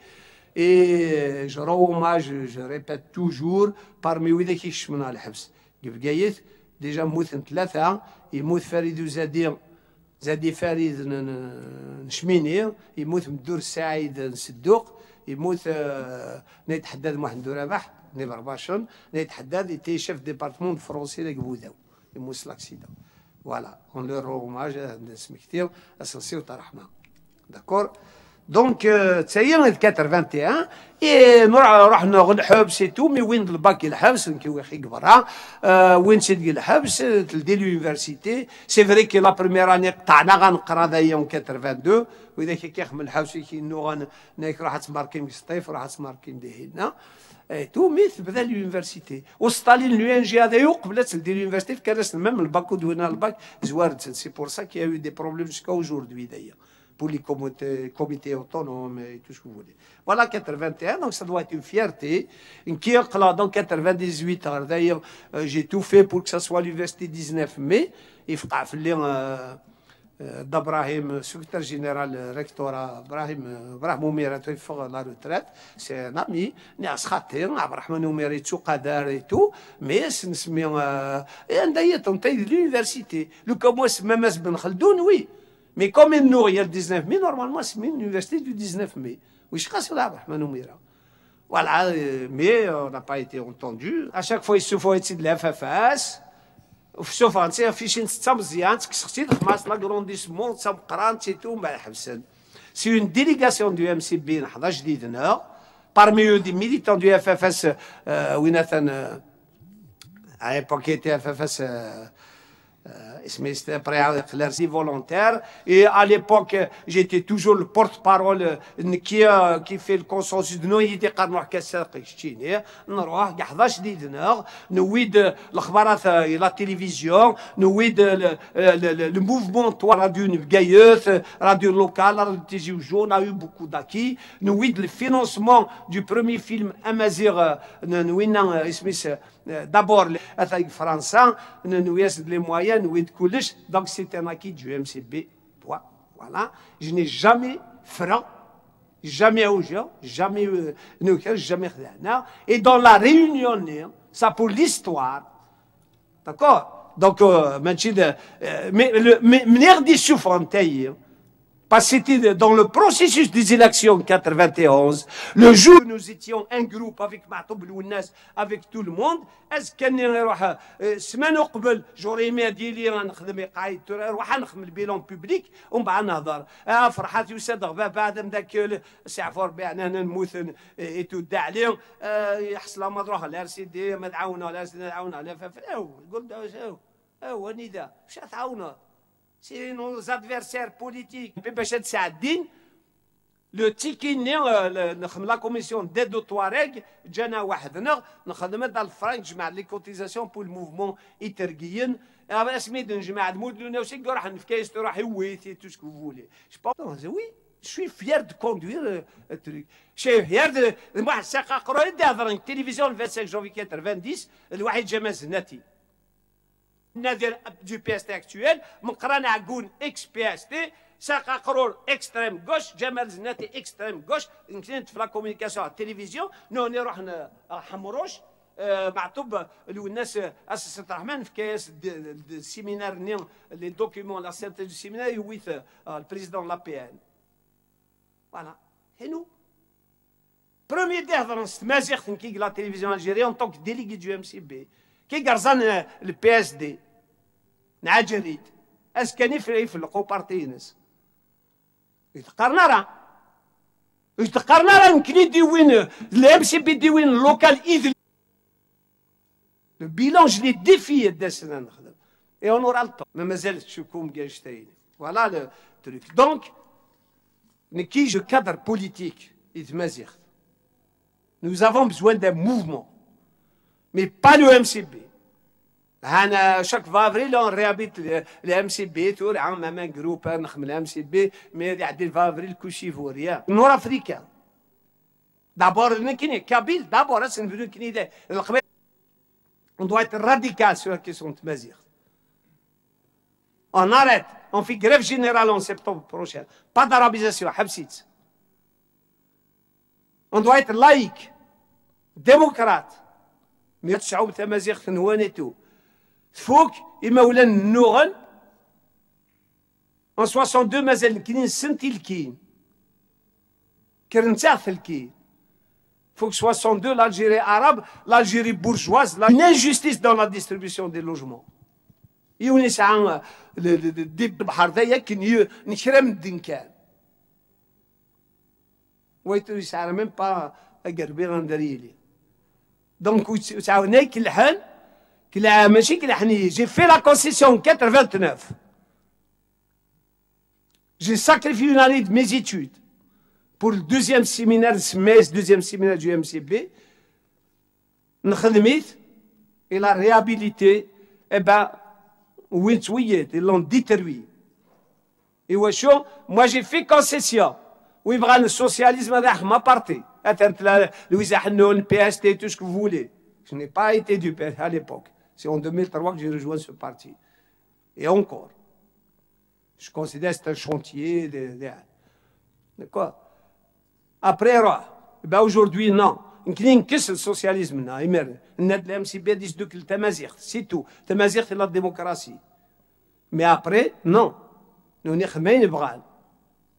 اي جو روماج جو ريبيت توجور بارمي وذاك يشمنا الحبس بقايس ديجا موت 3 يموت فريد وزادي زادي فريد نشميني يموت مدور سعيد نسدوق يموت نيتحدد محمد رباح ني برباشن نيتحدد يتي شيف ديبارتمون فرونسي داك بوذاو يموت لاكسيدون فوالا اون لو روماج نسمي كثير اساسي وطرحنا داكور دونك تسايا 81 اي نروح ناخذ الحبس سي تو مي وين الباك الحبس نكوي خي كبرها وين سيدي الحبس تلدي لونيفرسيتي سي فري كي لا بروميير اني قطعنا غنقرا ذايا 82 واذا كيخدم الحبس كينو نايك راح تماركين الصيف راح تماركين دهينا تو ميث بدا لونيفرسيتي وستالين لو ان جي هذا قبل تلدي لونيفرسيتي كان ميم الباك ودوينا الباك زوارد سي بور سا كي يو دي بروبليم جوسكا اوجوردي ذايا pour les comités autonomes et tout ce que vous voulez. Voilà 81, donc ça doit être une fierté. Donc 98, d'ailleurs, j'ai tout fait pour que ça soit l'université 19 mai. Il faut d'Abrahim, secrétaire général rectorat, Abraham Oumira, il faut la retraite. C'est un ami, Abraham Oumira, et tout, mais c'est l'université. Le commence même Ben Khaldoun, oui. Mais comme nous, il y a le 19 mai, normalement, c'est une université du 19 mai. Oui, je crois que c'est là, voilà, mais on n'a pas été entendu. À chaque fois, il se faut être de la FFS. Sauf en fait, l'agrandissement, c'est une délégation du MCB, parmi eux des militants du FFS, à l'époque, était FFS. C'était volontaire. Et à l'époque, j'étais toujours le porte-parole qui fait le consensus de nous. Il était قرنوا كسر قشتيني نروح قحضاش ديدنا نويد الأخبارات la télévision نويد le mouvement toi radio بقايوث radio locale radio تيجي وجو on a eu beaucoup d'acquis نويد le financement du premier film Amazir نوينا اسمه d'abord avec français نويس les moyens نويد كلش donc c'est un acquis du MCB voilà je n'ai jamais franc jamais aujourd, jamais jamais rien. Et dans la réunion, ça pour l'histoire, d'accord. Donc, mais des souffrantes, parce que c'était dans le processus des élections 91, le jour où nous étions un groupe avec Matoub Lounas, avec tout le monde, est-ce qu'on est semaine au قبل j'aurais aimé dire نخدم قايد نروح نخدم البيلون بوبليك ومن بعد نهضر فرحات يوسف بعد ذاك سعفور بيعنا نموت يتودع عليهم يحصل ما نروح الار سي دي ما تعاونوا لا نعاونوا على قلت هو نداء واش تعاونوا c'est nos adversaires politiques. Le Tikini, la commission d'aide aux Touareg, Djana Wahadner, nous avons dans le franc, les cotisations pour le mouvement Iterguien. Après, je oui, je suis fier de conduire le truc. Je suis fier de. Moi, c'est la télévision le 25 janvier 90, le Wahid Jamaz Nati. Du PST actuel, mon crâne a goût ex-PST, Saka Krol extrême gauche, Jamal Zinati extrême gauche, une la communication à la télévision, nous on est à Hamourouch, معطوب الناس اسس الرحمن في كاس السيمينار les documents la synthèse du séminaire with le président de l'APN. Voilà. Et nous premier défense Mazir qui la télévision algérienne en tant que délégué du MCB. كي قرزان البي اس دي نعجريد اسكني في القو بارتينس يتقرنا راه تقارنا راه يمكن يديوين الام سي بي ديوين اللوكال اذ لو بيلون جو لي ديفي داسنا نخدم اي اون اورا الطون ما زالت تشوفكم كاع شتاين فوالا لو تروك دونك كي جو كادر بوليتيك اذ مازيغ nous avons besoin d'un mouvement mais pas le MCB انا شاك فافريل اون ريابيت الام سي بي تور عام ما جروب نخدم الام سي بي مي يعدي فافريل كلشي فوريا نور افريكا دابور كاين كابيل دابور اسن فيديو كاين القبيل on doit être radical sur la question de Mazir. On arrête, on fait grève générale en septembre prochain. Pas d'arabisation, habsit. On doit être laïque, démocrate. Mais الشعوب تمازيغ ثنوانيتو فوق إمولا النغل en 62 مازال كاين سنتي الكين كرنتاخ الكين faut que 62, l'Algérie arabe, l'Algérie bourgeoise, une injustice dans la distribution des logements. Il y a des bahardaya qui ne crèment d'un can. Oui, tu ne sais même pas à garber un derrière. Donc, j'ai fait la concession en 89. J'ai sacrifié une année de mes études. Pour le deuxième séminaire, deuxième séminaire du MCB, et la réhabilité, eh ben, ils l'ont détruit. Et moi j'ai fait concession. Oui, le socialisme m'a parti. Le PST, tout ce que vous voulez. Je n'ai pas été du PST à l'époque. C'est en 2003 que j'ai rejoint ce parti. Et encore. Je considère que c'est un chantier de quoi? Après, ben aujourd'hui, non. Qu'est-ce que le socialisme? L'MCB dit que le Tamazir, c'est tout. Le Tamazir, c'est la démocratie. Mais après, non. Nous n'y sommes pas.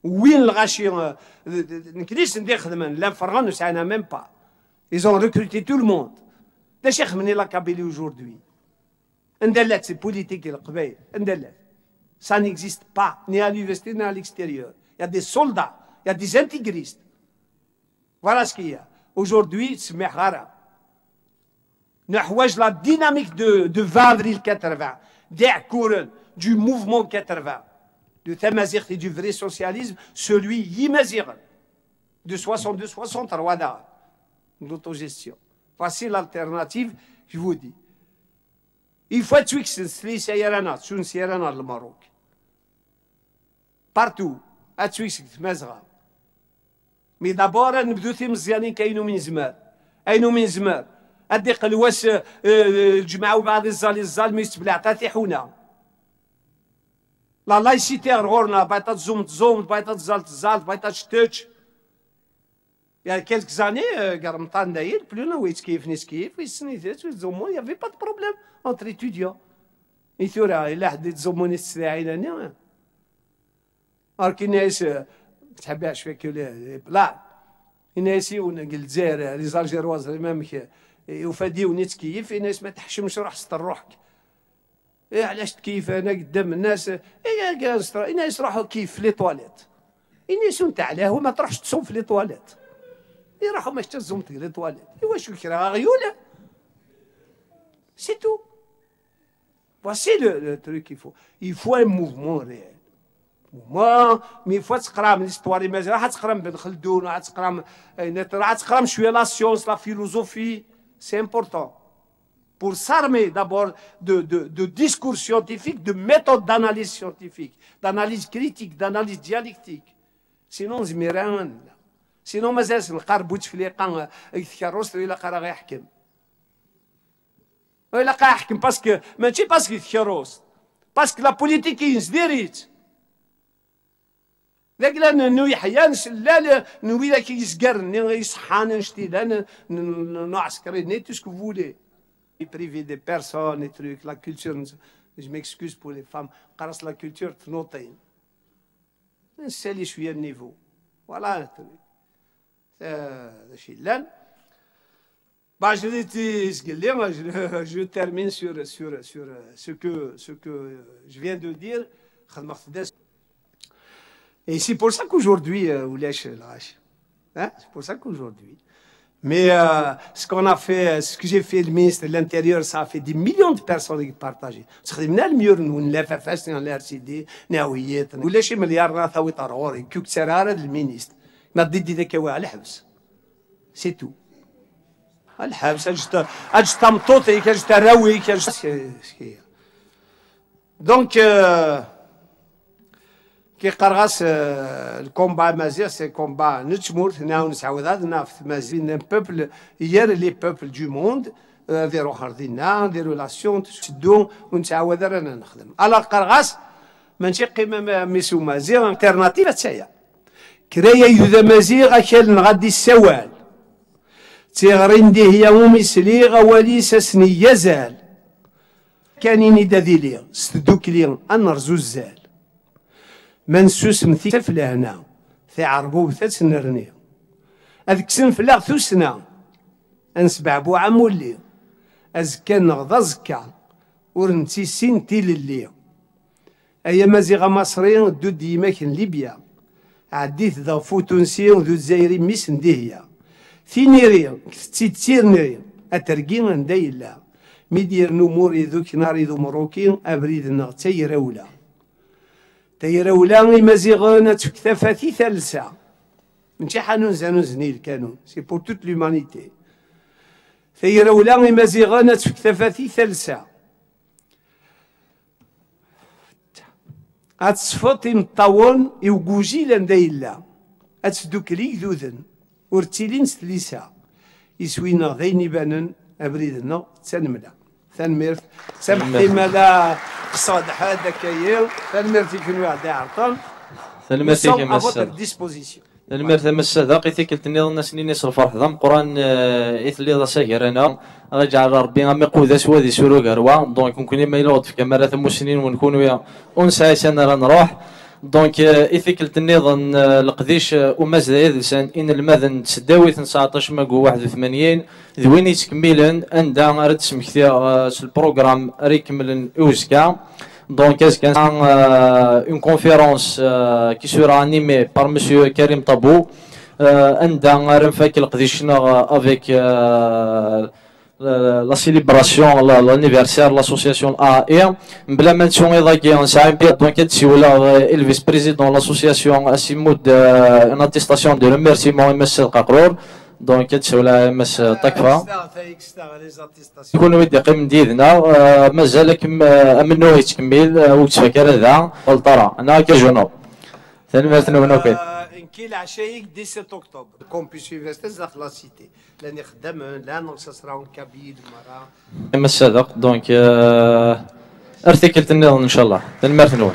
Oui, le rachir, l'infernal ne s'en même pas. Ils ont recruté tout le monde. Les chefs menés la Kabylie aujourd'hui. C'est politique, ça n'existe pas, ni à l'université, ni à l'extérieur. Il y a des soldats, il y a des intégristes. Voilà ce qu'il y a. Aujourd'hui, c'est Mehara. Nous avons la dynamique de 20 avril 80, des courants du mouvement 80, de Tamazir et du vrai socialisme, celui Yimazir, de 62-63 d'autogestion. Voici l'alternative, je vous dis. Il faut être les Seyranat, sur une Seyranat, le Maroc. Partout, à Twix, Mazra. Mais d'abord, nous devons مزيانين كاينو من زمان اينو من زمان اديق الواس الجماعه وبعض الزال ما يستبلع تاتيحونا لا لايسيتي غورنا بايتا تزوم بايتا تزال بايتا تشتش يعني كيلك زاني قرمطان داير بلونا ويتكيف نسكيف ويسنيتات ويزومون يا في با دو بروبليم اونتر ايتوديون ايثورا الا حد يتزومون السلاعين اركي ناس تحبهاش فيك لا الناس الجزائر لي زالجيرواز امامك يفاديو نتكيف الناس ما تحشمش روح ستر روحك علاش تكيف انا قدام الناس الناس روحوا كيف في لي تواليت الناس نتاع علاه وما تروحش تصوم في لي تواليت يروحوا ما تزوم في لي تواليت واش كرا غيوله سي تو voici le truc il faut un mouvement réel مي فوا تقرا من ليستوار مازال راح تقرا من بن خلدون راح تقرا شويه لا سيونس لا فيلوزوفي سي امبورطون pour s'armer d'abord de discours scientifiques, de méthodes d'analyse scientifique, d'analyse critique, d'analyse dialectique. Sinon, زميران sinon مازال القربوت في ليقان يتكروس ولا قرا غيحكم ولا قا يحكم باسكو ماشي باسكو يتكروس باسكو لا بوليتيك يزديريت لكن نو يحيانش لا نو ولا كيزقر نو يصحان نشتي لا نو عسكري ني تو سكو فولي privé des personnes et trucs la culture je m'excuse pour les femmes قرص la culture تنوطين نسالي شويه النيفو voilà هذا شي لان bah je termine sur ce que je viens de dire et c'est pour ça qu'aujourd'hui ولاش الغاش Hein? C'est pour ça qu'aujourd'hui. Mais ce qu'on a fait, ce que j'ai fait, le ministre de l'Intérieur, ça a fait des millions de personnes qui partagent. C'est le mieux, nous, l'FFS, l'RCD, ناويات. ولا شي مليار ثاوي طروري كيك سرارة المينيستر. ما ضد ذاك على الحبس. سي تو. الحبس اجت تمطوطي كاجت راوي كاجت دونك كي قرغاس الكومبا مازيغ سي كومبا نتشمور هنا ونسعود هذا في مازين بوبل هي لي بوبل دو موند نديرو خرطينا نديرو ريلاسيون تشدو ونتعاود رانا نخدم على قرغاس ماشي قيمه ميسو مازيغ انترناتيف تايا كرايا يوذا مازيغ اكل غادي السوال تيغرين دي هي ومسلي غوالي ساسني يزال كانيني داديلي ستدوكلي انرزو الزال منسوس مثي تفلا هنا في عربو بثلاث نرني هذيك سنفلا ثوسنا انسبع بو عمولي ازكا نغض زكا ورنتي سنتي للي ايا مازيغا مصريين دو ديما كان ليبيا عديت ذا فوتونسي وذو الزايري ميس نديهيا ثينيري تيتيرني اترقين ندايلا ميدير نمور ذوك ناري ذو مروكين ابريد نغتي رولا تيرولا مازيغون تكتفاتي ثالثة من شي حانون زانو زني الكانون سي بور توت لومانيتي تيرولا مازيغون تكتفاتي ثالثة هتصفطي مطاون يوجوجي لندايلا هتسدوكلي ذوذن ورتيلين ستليسا يسوينا ذيني بانن ابريدنا تنملا ثنميرت سامحي مالا صادح هذاك يوم ثنميرتي كون واحد عرطان ثنميرتي كما المرثى مسا قيتي كلت نيض الناس اللي نصر فرح ذم قران اثلي ذا ساكر انا رجع ربي غامي قوذا سوادي سورو غروا دونك ممكن ما يلوض في كاميرا ثم سنين ونكونوا يا ونسعى سنه نروح دونك ايثيكلت النظام القديش ومازال يدلسان ان المذن تسداوي 19 ماكو 81 ذوين يتكملن عندها رد سمكتيا البروغرام ريكملن اوزكا دونك كان اون كونفيرونس كي سورا انيمي بار مسيو كريم طابو عندها رنفاك القديشنا افيك la célébration l'anniversaire de l'association AE بلا منسون ايضا نسعى بيان دونك هادشي ولا الفيس بريزيدون لاسوسياسيون اسيمود ان اتيستاسيون دو ريميرسيمون مس الققرور دونك هادشي ولا مس طكفه يكون ودي قيم ديدنا مازال منو يتكمل وتفكر هذا والطرا انا كجنوب ثاني مثلا ونوكي كي العشايك 17 اكتوبر كومبيس يونيفرسيتي داخل لا سيتي لاني خدام لا نقصصراون كبير مرة اما الصدق دونك ارتكلت النظام ان شاء الله ثاني مثلا